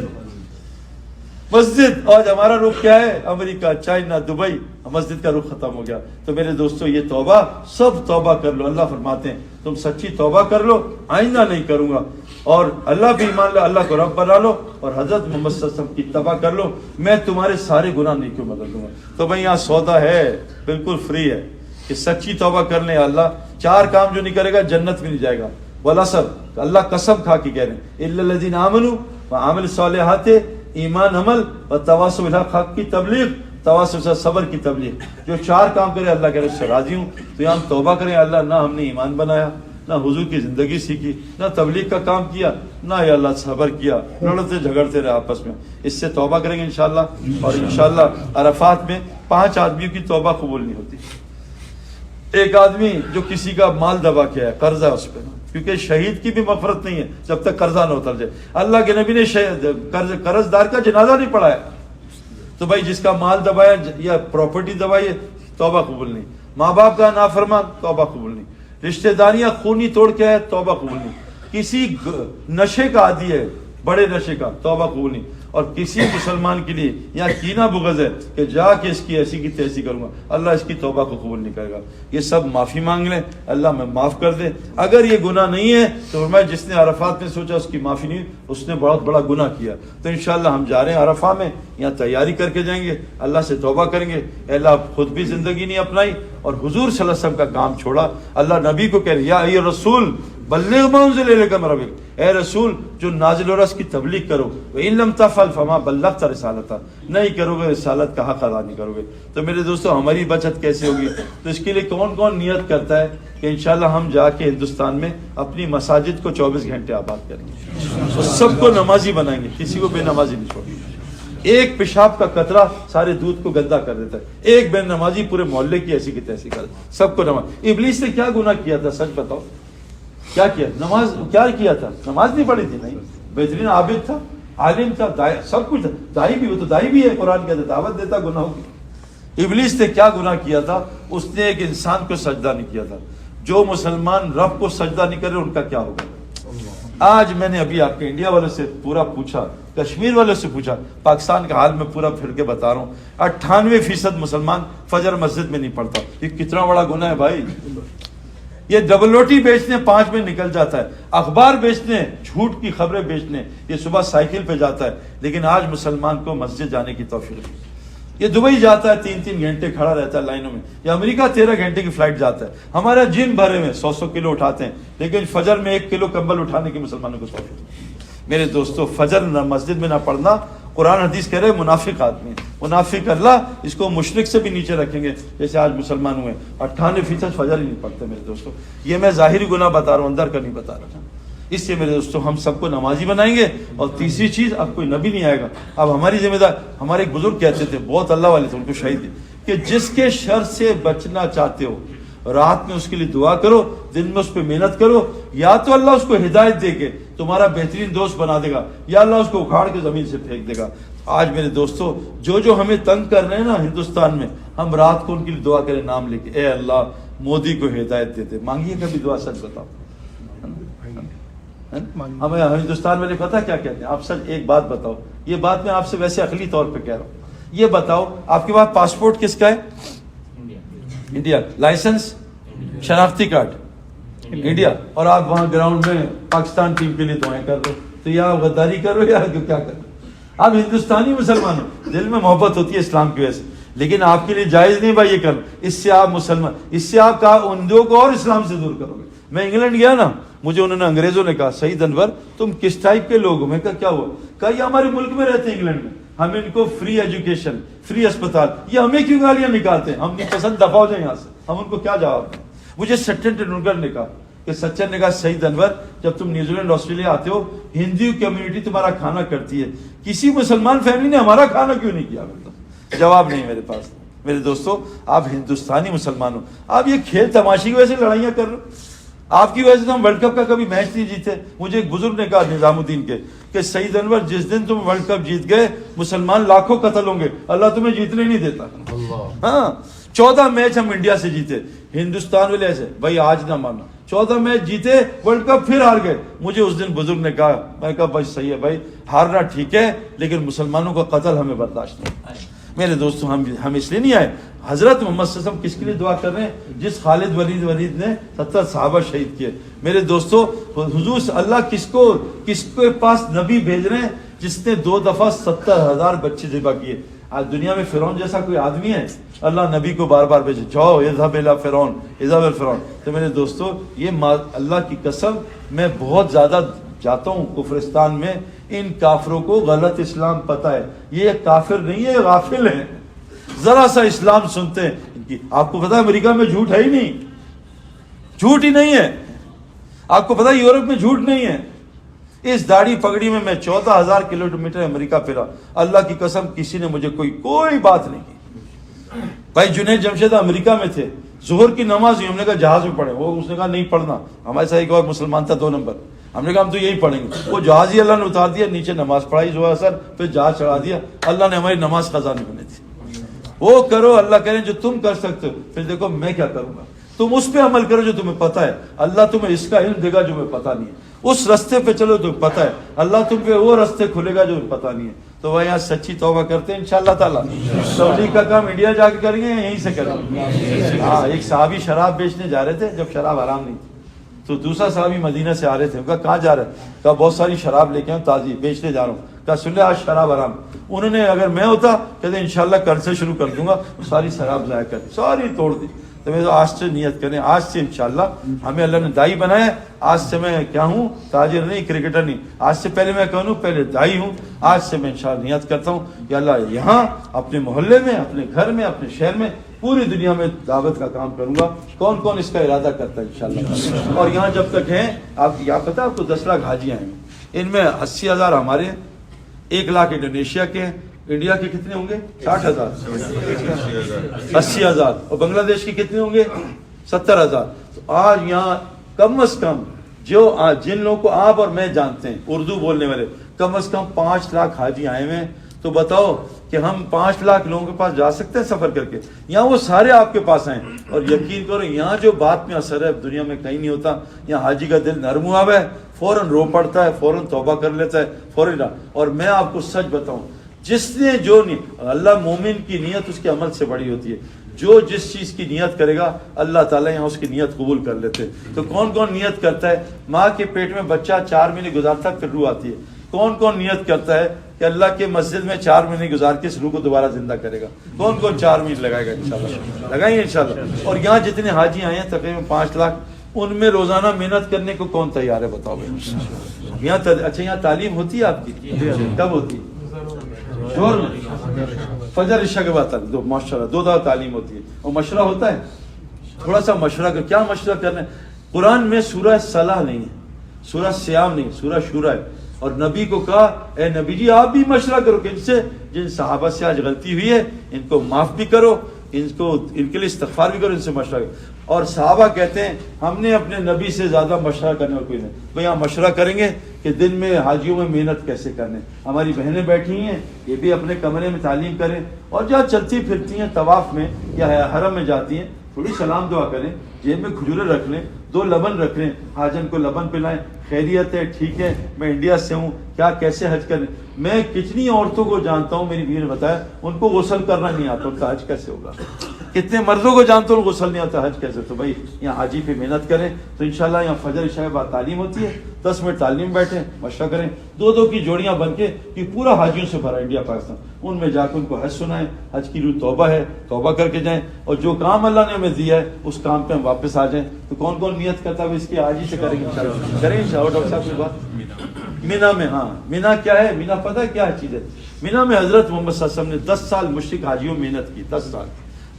آج ہمارا رخ کیا ہے؟ امریکہ، چائنا، دبئی، مسجد کا رخ ختم ہو گیا۔ تو میرے دوستو یہ توبہ، سب توبہ کر لو۔ اللہ فرماتے ہیں تم سچی توبہ کر لو، آئندہ نہیں کروں گا، اور اللہ بھی ایمان لو، اللہ کو رب بنا لو، اور حضرت محمد صلی اللہ علیہ وسلم کی اتباع کر لو، میں تمہارے سارے گناہ نہیں کیوں بدل دوں گا۔ تو بھائی یہاں سودا ہے، بالکل فری ہے کہ سچی توبہ کر لیں۔ اللہ 4 کام جو نہیں کرے گا جنت میں نہیں جائے گا۔ والعصر، اللہ قسم کھا کے کہہ رہے ہیں، الا الذین آمنوا وعملوا الصالحات، ایمان، عمل، اور تواصوا بالحق کی تبلیغ، تواصوا صبر کی تبلیغ، جو 4 کام کرے اللہ کہہ رہے اس سے راضی ہوں۔ تو یہاں ہم توبہ کریں، اللہ نہ ہم نے ایمان بنایا، نہ حضور کی زندگی سیکھی، نہ تبلیغ کا کام کیا، نہ یا اللہ صبر کیا، لڑتے جھگڑتے رہے آپس میں۔ اس سے توبہ کریں گے انشاءاللہ، اور انشاءاللہ عرفات میں 5 آدمیوں کی توبہ قبول نہیں ہوتی۔ ایک آدمی جو کسی کا مال دبا کے ہے، قرضہ اس پہ، کیونکہ شہید کی بھی مغفرت نہیں ہے جب تک قرضہ نہ اتر جائے۔ اللہ کے نبی نے قرض دار کا جنازہ نہیں پڑھایا۔ تو بھائی جس کا مال دبایا یا پراپرٹی دبائی ہے، توبہ قبول نہیں۔ ماں باپ کا نافرمان، توبہ قبول نہیں۔ رشتہ داریاں خونی توڑ کے ہے، توبہ قبول نہیں۔ کسی نشے کا عادی ہے، بڑے نشے کا، توبہ قبول نہیں۔ اور کسی مسلمان کے لیے یا کینہ بغض ہے کہ جا کے اس کی ایسی کی تیسی کروں گا، اللہ اس کی توبہ کو قبول نہیں کرے گا۔ یہ سب معافی مانگ لیں، اللہ میں معاف کر دے۔ اگر یہ گناہ نہیں ہے تو میں جس نے عرفات میں سوچا اس کی معافی نہیں، اس نے بہت بڑا گناہ کیا۔ تو انشاءاللہ ہم جا رہے ہیں عرفہ میں، یہاں تیاری کر کے جائیں گے، اللہ سے توبہ کریں گے۔ اے اللہ خود بھی زندگی نہیں اپنائی اور حضور صلی اللہ علیہ وسلم کا کام چھوڑا۔ اللہ نبی کو کہہ رہے یا ایھا رسول بلغ ما انزل الیک من ربک، اے رسول جو نازل ہو رہا اس کی تبلیغ کرو، وان لم تفعل فما بلغت رسالتہ، نہیں کرو گے رسالت کا حق ادا نہیں کرو گے۔ تو میرے دوستو ہماری بچت کیسے ہوگی؟ تو اس کے لیے کون کون نیت کرتا ہے کہ انشاءاللہ ہم جا کے ہندوستان میں اپنی مساجد کو 24 گھنٹے آباد کریں گے اور سب کو نمازی بنائیں گے، کسی کو بے نمازی نہیں چھوڑیں گے۔ ایک پیشاب کا قطرہ سارے دودھ کو گندا کر دیتا ہے، ایک بے نمازی پورے محلے کی ایسی کی تیسی کر دیتا ہے، سب کو نماز۔ ابلیس نے کیا گناہ کیا تھا؟ سچ بتاؤ، کیا کیا؟ نماز کیا کیا تھا؟ نماز نہیں پڑھی تھی؟ نہیں، بہترین عابد تھا، عالم تھا، سب کچھ تھا، دائی بھی، وہ تو دائی بھی ہے، قرآن کہتا ہے دعوت دیتا گناہوں کی۔ ابلیس نے کیا گناہ کیا تھا؟ اس نے ایک انسان کو سجدہ نہیں کیا تھا۔ جو مسلمان رب کو سجدہ نہیں کرے ان کا کیا ہوگا؟ آج میں نے ابھی آپ کے انڈیا والوں سے پورا پوچھا، کشمیر والوں سے پوچھا، پاکستان کا حال میں پورا پھر کے بتا رہا ہوں، 98% مسلمان فجر مسجد میں نہیں پڑھتا۔ یہ کتنا بڑا گناہ ہے بھائی! یہ ڈبل روٹی بیچنے 5 میں نکل جاتا ہے، اخبار بیچنے، جھوٹ کی خبریں بیچنے، یہ صبح سائیکل پہ جاتا ہے، لیکن آج مسلمان کو مسجد جانے کی توفیق نہیں۔ یہ دبئی جاتا ہے 3 گھنٹے کھڑا رہتا ہے لائنوں میں، یہ امریکہ 13 گھنٹے کی فلائٹ جاتا ہے، ہمارا جن بھرے میں 100 کلو اٹھاتے ہیں، لیکن فجر میں 1 کلو کمبل اٹھانے کی مسلمانوں کو توفیق نہیں۔ میرے دوستو فجر نہ مسجد میں نہ پڑھنا، قرآن حدیث کہہ رہے منافق آدمی ہے، منافق اللہ اس کو مشرک سے بھی نیچے رکھیں گے، جیسے آج مسلمان ہوئے 98% فجر ہی نہیں پڑھتے۔ میرے دوستو یہ میں ظاہری گناہ بتا رہا ہوں، اندر کا نہیں بتا رہا۔ اس سے میرے دوستو ہم سب کو نمازی بنائیں گے۔ اور تیسری چیز، اب کوئی نبی نہیں آئے گا، اب ہماری ذمہ دار، ہمارے ایک بزرگ کہتے تھے، بہت اللہ والے تھے، ان کو شہید کہ جس کے شر سے بچنا چاہتے ہو رات میں اس کے لیے دعا کرو، دن میں اس پہ محنت کرو، یا تو اللہ اس کو ہدایت دے کے تمہارا بہترین دوست بنا دے گا، یا اللہ اس کو اکھاڑ کے زمین سے پھینک دے گا۔ آج میرے دوستو جو ہمیں تنگ کر رہے ہیں نا ہندوستان میں، ہم رات کو ان کے لیے دعا کریں نام لے کے، اے اللہ مودی کو ہدایت دے دے۔ مانگیے کبھی دعا، سچ بتاؤ۔ ہمیں ہندوستان والے پتہ کیا کہتے ہیں؟ آپ سچ ایک بات بتاؤ، یہ بات میں آپ سے ویسے عقلی طور پہ کہہ رہا ہوں، یہ بتاؤ آپ کے پاس پاسپورٹ کس کا ہے؟ انڈیا۔ لائسنس، شناختی کارڈ انڈیا، اور آپ وہاں گراؤنڈ میں پاکستان ٹیم کے لیے دعائیں کر رہے ہو، تو یا غداری کرو یا کیا کرو؟ آپ ہندوستانی مسلمان ہو، دل میں محبت ہوتی ہے اسلام کی وجہ سے، لیکن آپ کے لیے جائز نہیں بھائی یہ کرنا، اس سے آپ مسلمان، اس سے آپ کہا اندوں کو اور اسلام سے دور کرو گے۔ میں انگلینڈ گیا نا، مجھے انہوں نے انگریزوں نے کہا سعید انور تم کس ٹائپ کے لوگ ہو؟ میں کہا کیا ہوا؟ کہا یہ ہمارے ملک میں رہتے ہیں انگلینڈ میں، ہم ان کو فری ایجوکیشن، فری اسپتال، یہ ہمیں کیوں گالیاں نکالتے ہیں؟ ہم نہیں پسند، دفع ہو جائیں یہاں سے۔ ہم ان کو کیا جواب دیں؟ مجھے سچن ٹنڈولکر نے کہا کہ سچن نے کہا سعید انور جب تم نیوزی لینڈ آسٹریلیا آتے ہو ہندو کمیونٹی تمہارا کھانا کرتی ہے، کسی مسلمان فیملی نے ہمارا کھانا کیوں نہیں کیا؟ جواب نہیں میرے پاس۔ میرے دوستو آپ ہندوستانی مسلمان ہو، آپ یہ کھیل تماشی کی وجہ سے لڑائیاں کر رہے ہو، آپ کی وجہ سے ہم ورلڈ کپ کا کبھی میچ نہیں جیتے۔ مجھے ایک بزرگ نے کہا نظام الدین کے کہ سعید انور جس دن تم ورلڈ کپ جیت گئے مسلمان لاکھوں قتل ہوں گے، اللہ تمہیں جیتنے نہیں دیتا۔ ہاں 14 میچ ہم انڈیا سے جیتے، ہندوستان والے ایسے بھائی آج نہ ماننا 14 میچ جیتے ورلڈ کپ پھر ہار گئے۔ مجھے اس دن بزرگ نے کہا، میں کہا بھائی صحیح ہے بھائی، ہارنا ٹھیک ہے لیکن مسلمانوں کا قتل ہمیں برداشت نہیں۔ میرے دوستوں ہم اس لیے نہیں آئے، حضرت محمد صلی اللہ علیہ وسلم کس کے لیے دعا کر رہے ہیں؟ جس خالد ولید نے 70 صحابہ شہید کیے۔ میرے دوستو حضور اللہ کس کے پاس نبی بھیج رہے ہیں جس نے 2 دفعہ 70,000 بچے ذبح کیے؟ آج دنیا میں فرعون جیسا کوئی آدمی ہے؟ اللہ نبی کو بار بار بھیجے، جاؤ اذهب الى فرعون اذهب الى فرعون۔ تو میرے دوستو یہ اللہ کی قسم میں بہت زیادہ جاتا ہوں کفرستان میں، ان کافروں کو غلط اسلام پتہ ہے، یہ کافر نہیں ہے، غافل ہیں، ذرا سا اسلام سنتے ہیں ان کی۔ آپ کو پتا ہے امریکہ میں جھوٹ ہے ہی نہیں، جھوٹ ہی نہیں ہے۔ آپ کو پتا ہے یورپ میں جھوٹ نہیں ہے۔ اس داڑھی پگڑی میں 14,000 کلومیٹر امریکہ پھرا، اللہ کی قسم کسی نے مجھے کوئی بات نہیں کی۔ بھائی جنید جمشید امریکہ میں تھے، ظہر کی نماز ہم نے کہا جہاز میں پڑھیں، وہ اس نے کہا نہیں پڑھنا۔ ہمارے ساتھ ایک اور مسلمان تھا 2 نمبر، ہم نے کہا ہم تو یہی پڑھیں گے، وہ جہاز ہی اللہ نے اتار دیا، نیچے نماز پڑھائی ظہر اثر، پھر جہاز چڑھا دیا، اللہ نے ہماری نماز قضا نہیں ہونے دی۔ وہ کرو اللہ کرے جو تم کر سکتے ہو، پھر دیکھو میں کیا کروں گا، تم اس پہ عمل کرو جو تمہیں پتہ ہے، اللہ تمہیں اس کا علم دے گا جو تمہیں پتہ نہیں ہے، اس رستے پہ چلو تمہیں پتہ ہے، اللہ تم پہ وہ رستے کھلے گا جو تمہیں پتہ نہیں ہے۔ تو وہ یہاں سچی توبہ کرتے ہیں انشاءاللہ تعالیٰ۔ تبلیغ کا کام انڈیا جا کے کریں گے یا یہیں سے کریں گے؟ ہاں ایک صحابی شراب بیچنے جا رہے تھے جب شراب حرام نہیں تھی، تو دوسرا صحابی مدینہ سے آ رہے تھے، کہا کہاں جا رہے ہیں؟ کہا بہت ساری شراب لے کے آؤں تازی بیچنے جا رہا ہوں۔ کہا سن لے آج شراب حرام۔ انہوں نے اگر میں ہوتا کہتے انشاءاللہ کل سے شروع کر دوں گا، ساری شراب ضائع کر دی، ساری توڑ دی۔ تو میں آج سے نیت کریں، آج سے انشاءاللہ ہمیں اللہ نے دائی بنایا، آج سے میں کیا ہوں؟ تاجر نہیں، کرکٹر نہیں، آج سے پہلے میں کہوں پہلے دائی ہوں۔ آج سے میں انشاءاللہ نیت کرتا ہوں کہ اللہ یہاں اپنے محلے میں، اپنے گھر میں، اپنے شہر میں، پوری دنیا میں دعوت کا کام کروں گا۔ کون کون اس کا ارادہ کرتا ہے انشاءاللہ؟ اور یہاں جب تک ہیں آپ یہاں پتہ آپ کو 10 لاکھ حاجی آئیں گے، ان میں 80,000 ہمارے، 1 لاکھ انڈونیشیا کے، انڈیا کے کتنے ہوں گے؟ 60,000 80,000، اور بنگلہ دیش کے کتنے ہوں گے؟ 70,000۔ تو آج یہاں کم از کم جن لوگوں کو آپ اور میں جانتے ہیں اردو بولنے والے، کم از کم 5 لاکھ حاجی آئے ہوئے ہیں۔ تو بتاؤ کہ ہم 5 لاکھ لوگوں کے پاس جا سکتے ہیں سفر کر کے؟ یہاں وہ سارے آپ کے پاس آئیں، اور یقین کرو یہاں جو بات میں اثر ہے دنیا میں کہیں نہیں ہوتا۔ یہاں حاجی کا دل نرم ہوا ہے، فوراً رو پڑتا ہے، فوراً توبہ کر لیتا ہے، فوراً۔ اور میں آپ کو سچ بتاؤں، جس نے جو اللہ مومن کی نیت اس کے عمل سے بڑی ہوتی ہے، جو جس چیز کی نیت کرے گا اللہ تعالیٰ یہاں اس کی نیت قبول کر لیتے۔ تو کون کون نیت کرتا ہے؟ ماں کے پیٹ میں بچہ 4 مہینے گزارتا ہے پھر روح آتی ہے، کون کون نیت کرتا ہے کہ اللہ کے مسجد میں 4 مہینے گزار کے اس روح کو دوبارہ زندہ کرے گا؟ کون کون 4 مہینے لگائے گا؟ انشاءاللہ لگائیں گے انشاءاللہ۔ اور یہاں جتنے حاجی آئے ہیں تقریباً 5 لاکھ، ان میں روزانہ محنت کرنے کو کون تیار ہے بتاؤ بھائی؟ یہاں اچھا یہاں تعلیم ہوتی ہے آپ کی؟ کب ہوتی ہے؟ شور میں فجر عشاء کے بعد تک ماشاءاللہ 2 دفعہ تعلیم ہوتی ہے، اور مشورہ ہوتا ہے، تھوڑا سا مشورہ کر۔ کیا مشورہ کرنا ہے؟ قرآن میں سورہ صلاح نہیں ہے، سورہ سیام نہیں، سورہ شورا ہے، اور نبی کو کہا اے نبی جی آپ بھی مشورہ کرو کہ جن صحابہ سے آج غلطی ہوئی ہے ان کو معاف بھی کرو، ان کے لیے استغفار بھی کرو، ان سے مشورہ کرو۔ اور صحابہ کہتے ہیں ہم نے اپنے نبی سے زیادہ مشورہ کرنے والا کوئی نہیں۔ بھئی ہم مشورہ کریں گے کہ دن میں حاجیوں میں محنت کیسے کرنے۔ ہماری بہنیں بیٹھی ہیں، یہ بھی اپنے کمرے میں تعلیم کریں، اور جہاں چلتی پھرتی ہیں طواف میں یا حرم میں جاتی ہیں تھوڑی سلام دعا کریں، جیب میں کھجورے رکھ لیں، 2 لبن رکھ لیں، حاجن کو لبن پلائیں، خیریت ہے ٹھیک ہے میں انڈیا سے ہوں، کیا کیسے حج کریں۔ میں کتنی عورتوں کو جانتا ہوں، میری بیوی نے بتایا ان کو غسل کرنا نہیں آتا، ان کا حج کیسے ہوگا؟ کتنے مردوں کو جانتا ہوں غسل نہیں آتا، حج کیسے؟ تو بھائی یہاں حاجی پہ محنت کریں۔ تو انشاءاللہ یہاں فجر عشاء کے بعد تعلیم ہوتی ہے، 10 منٹ تعلیم بیٹھیں، مشورہ کریں، 2 کی جوڑیاں بن کے کہ پورا حاجیوں سے بھرا انڈیا پاکستان، ان میں جا کے ان کو حج سنائیں، حج کی روح توبہ ہے، توبہ کر کے جائیں، اور جو کام اللہ نے ہمیں دیا ہے اس کام پہ ہم واپس آ جائیں۔ تو کون کون نیت کرتا ہے اس کی آج ہی سے کریں گے انشاءاللہ، کریں انشاءاللہ۔ ڈاکٹر صاحب کی بات مینا میں، ہاں مینا کیا ہے؟ مینا پتہ ہے کیا چیز ہے؟ مینا میں حضرت محمد صلی اللہ علیہ وسلم نے 10 سال مشرک حاجیوں محنت کی، 10 سال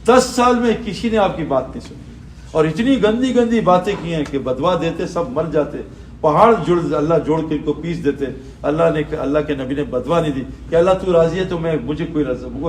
10 سال میں کسی نے آپ کی بات نہیں سنی، اور اتنی گندی گندی باتیں کی ہیں کہ بدوا دیتے سب مر جاتے، پہاڑ اللہ جوڑ کے ان کو پیس دیتے۔ اللہ کے نبی نے بدوا نہیں دی کہ اللہ تو راضی ہے تو میں مجھے کوئی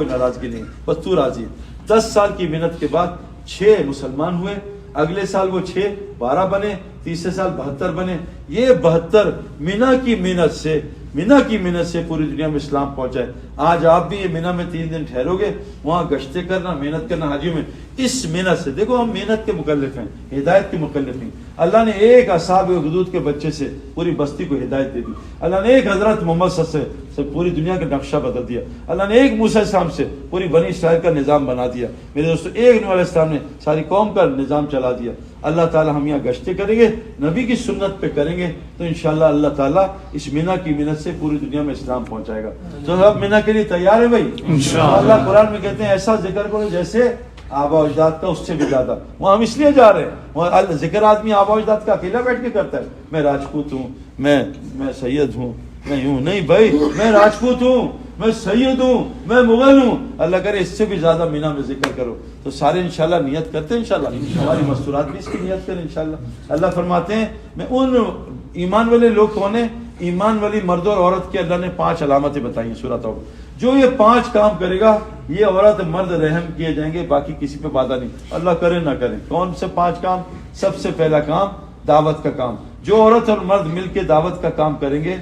ناراضگی نہیں، بس تو راضی ہے۔ 10 سال کی محنت کے بعد 6 مسلمان ہوئے، اگلے سال وہ 6 12 بنے، تیسرے سال 72 بنے۔ یہ 72 مینا کی محنت سے پوری دنیا میں اسلام پہنچا ہے۔ آج آپ بھی یہ مینا میں 3 دن ٹھہرو گے، وہاں گشتے کرنا، محنت کرنا حاجیوں میں، اس محنت سے دیکھو ہم محنت کے مکلف ہیں، ہدایت کے مکلف ہیں۔ اللہ نے ایک اصحاب حدود کے بچے سے پوری بستی کو ہدایت دے دی، اللہ نے ایک حضرت محمد صلی اللہ علیہ وسلم سے پوری دنیا کا نقشہ بدل دیا، اللہ نے ایک موسیٰ علیہ السلام سے پوری بنی اسرائیل کا نظام بنا دیا، میرے دوستو ایک نوح علیہ السلام نے ساری قوم کا نظام چلا دیا۔ اللہ تعالی ہم یہاں گشتے کریں گے، نبی کی سنت پہ کریں گے تو انشاءاللہ اللہ تعالی اس مینا کی محنت سے پوری دنیا میں اسلام پہنچائے گا۔ تو سب مینا کے لیے تیار ہے بھائی؟ انشاءاللہ قرآن میں کہتے ہیں ایسا ذکر کرو جیسے آبا و اجداد کا اس سے بھی زیادہ۔ وہاں ہم اس لیے جا رہے ہیں، وہاں ذکر آدمی آبا و اجداد کا اکیلا بیٹھ کے کرتا ہے، میں راجپوت ہوں، میں سید ہوں، میں یوں نہیں بھائی، میں راجپوت ہوں، میں سید ہوں، میں مغل ہوں۔ اللہ کرے اس سے بھی زیادہ مینا میں ذکر کرو۔ تو سارے انشاءاللہ نیت کرتے ہیں، انشاءاللہ ہماری مستورات بھی اس کی نیت کریں انشاءاللہ۔ اللہ فرماتے ہیں میں ان ایمان والے لوگ کون ہیں؟ ایمان والی مرد اور عورت کے اللہ نے 5 علامتیں بتائی ہیں سورۃ توبہ۔ جو یہ 5 کام کرے گا یہ عورت مرد رحم کیے جائیں گے، باقی کسی پہ وعدہ نہیں، اللہ کرے نہ کرے۔ کون سے 5 کام؟ سب سے پہلا کام دعوت کا کام۔ جو عورت اور مرد مل کے دعوت کا کام کریں گے،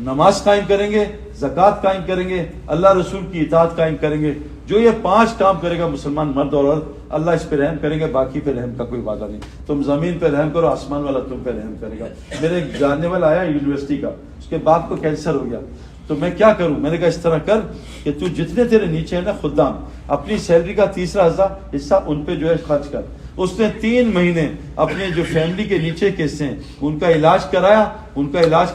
نماز قائم کریں گے، زکوٰۃ قائم کریں گے، اللہ رسول کی اطاعت قائم کریں گے، جو یہ 5 کام کرے گا مسلمان مرد اور عورت، اللہ اس پہ رحم کریں گے، باقی پہ رحم کا کوئی وعدہ نہیں۔ تم زمین پہ رحم کرو، آسمان والا تم پہ رحم کرے گا۔ میرے ایک جاننے والا آیا یونیورسٹی کا، اس کے باپ کو کینسر ہو گیا، تو میں کیا کروں؟ میں نے کہا اس طرح کر کہ تو جتنے تیرے نیچے ہیں نا خدام، اپنی سیلری کا 3/3 حصہ ان پہ جو ہے خرچ کر۔ اس نے 3 مہینے اپنے جو فیملی کے نیچے کے حصے ہیں ان کا علاج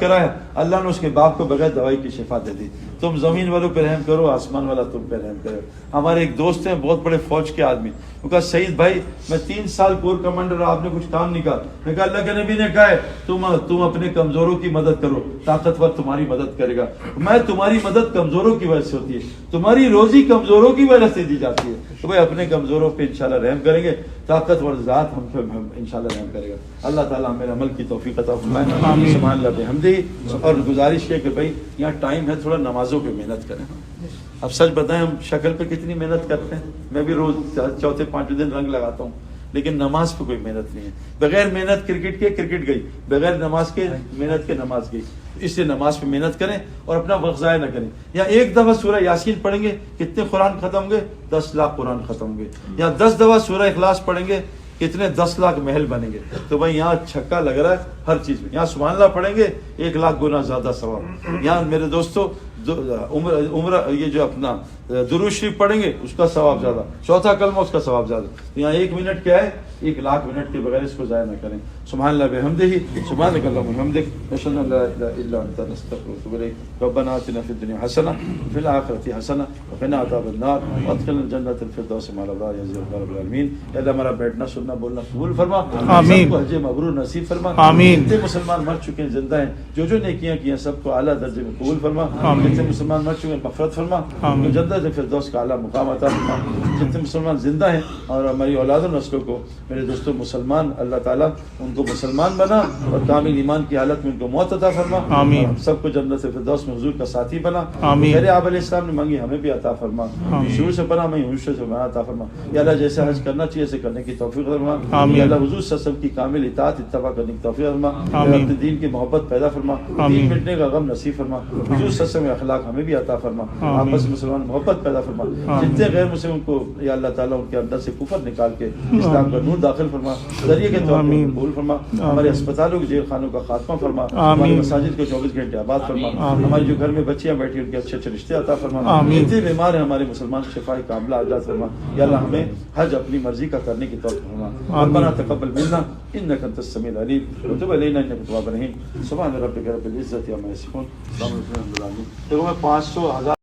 کرایا، اللہ نے اس کے باپ کو بغیر دوائی کی شفا دے دی۔ تم زمین والوں پہ رحم کرو، آسمان والا تم پہ رحم کرو۔ ہمارے ایک دوست ہیں بہت بڑے فوج کے آدمی، وہ کہا سعید بھائی میں 3 سال کور کمانڈر، آپ نے کچھ کام نہیں کہا۔ میں کہا اللہ کے نبی نے کہا ہے تم اپنے کمزوروں کی مدد کرو، طاقتور تمہاری مدد کرے گا۔ میں تمہاری مدد کمزوروں کی وجہ سے ہوتی ہے، تمہاری روزی کمزوروں کی وجہ سے دی جاتی ہے، تو بھائی اپنے کمزوروں پہ انشاءاللہ رحم کریں گے، طاقتور ذات ہم پہ انشاءاللہ رحم کرے گا۔ اللہ تعالیٰ ہمیں عمل کی توفیق عطا فرمائے۔ سبحان اللہ بحمدہ۔ اور گزارش ہے کہ بھائی یہاں ٹائم ہے، تھوڑا نمازوں پہ محنت کریں۔ اب سچ بتائیں ہم شکل پہ کتنی محنت کرتے ہیں، میں بھی روز 4-5 دن رنگ لگاتا ہوں، لیکن نماز پہ کوئی محنت نہیں ہے۔ بغیر محنت کرکٹ کے کرکٹ گئی، بغیر نماز کے محنت کے نماز گئی۔ اس لیے نماز پہ محنت کریں اور اپنا وقت ضائع نہ کریں۔ یا ایک دفعہ سورہ یاسین پڑھیں گے کتنے قرآن ختم ہوں گے؟ 10 لاکھ قرآن ختم ہوں گے۔ یا 10 دفعہ سورہ اخلاص پڑھیں گے کتنے 10 لاکھ محل بنیں گے۔ تو بھائی یہاں چھکا لگ رہا ہے ہر چیز میں۔ یہاں سبحان اللہ پڑھیں گے 1 لاکھ گنا زیادہ ثواب۔ یہاں میرے دوستو عمرہ یہ جو اپنا درود شریف پڑھیں گے اس کا ثواب زیادہ، چوتھا کلمہ اس کا ثواب زیادہ۔ تو یہاں 1 منٹ کیا ہے؟ 1 لاکھ منٹ کے بغیر اس کو ضائع نہ کریں۔ سبحان اللہ بحمدہ، سبحانک اللہم وبحمدک، نشہد ان لا الہ الا انت، نستغفرک ونتوب الیک۔ ربنا آتنا فی الدنیا حسنہ وفی الآخرۃ حسنہ وقنا عذاب النار وادخلنا الجنۃ الفردوس مع الابرار یا رب العالمین۔ یا اللہ ہمارا بیٹھنا سننا بولنا قبول فرما، آمین۔ سب کو حج مبرور نصیب فرما، آمین۔ جتنے مسلمان مر چکے ہیں زندہ ہیں، جو نیکیاں کی ہیں سب کو اعلیٰ درجے میں قبول فرما، جتنے مسلمان مر چکے ہیں مغفرت فرما، ان کو جنت فردوس کا اعلیٰ مقام عطا فرما۔ جتنے مسلمان زندہ ہیں اور ہماری اولاد و نسلوں کو میرے دوستوں مسلمان اللہ تعالیٰ ان کو مسلمان بنا اور کامل ایمان کی حالت میں ان کو موت عطا فرما۔ آمین۔ ہم سب کو جنت فردوس میں حضور کا ساتھی بنا۔ آمین۔ میرے آب علیہ السلام نے مانگی ہمیں بھی عطا فرما، شروع سے پناہ میں ہوں سے میں عطا فرما۔ یا اللہ جیسے حج کرنا چاہیے اسے کرنے کی توفیق فرما۔ آمین۔ یا اللہ حضور صلی اللہ علیہ وسلم کی کامل اطاعت اتباع کرنے کی توفیق فرما۔ آمین۔ اپنے دین کی محبت پیدا فرما، دین مٹنے کا غم نصیب فرما۔ حضور صلی اللہ علیہ وسلم اخلاق ہمیں بھی عطا فرما، آپس میں مسلمان محبت پیدا فرما۔ جتنے غیر مسلم کو یا اللہ تعالیٰ ان کے اندر سے کفر نکال کے اسلام کا نور داخل فرما، ذریعے کے طور پر قبول فرما۔ ہمارے اسپتالوں کے جیل خانوں کا خاتمہ فرما، ہمارے مساجد کو 24 گھنٹے آباد فرما، ہماری جو گھر میں بچیاں بیٹھی ان کے اچھے اچھے رشتے عطا فرما۔ جتنے بیمار ہیں ہمارے مسلمان شفاء کاملہ عطا فرما۔ یا اللہ ہمیں حج اپنی مرضی کا کرنے کی توفیق فرما۔ ربنا تقبل منا انک انت السمیع العلیم وتب علینا انک التواب الرحیم۔ سبحان ربک رب العزۃ عما یصفون، سلام علی المرسلین۔ دیکھو میں 500 1000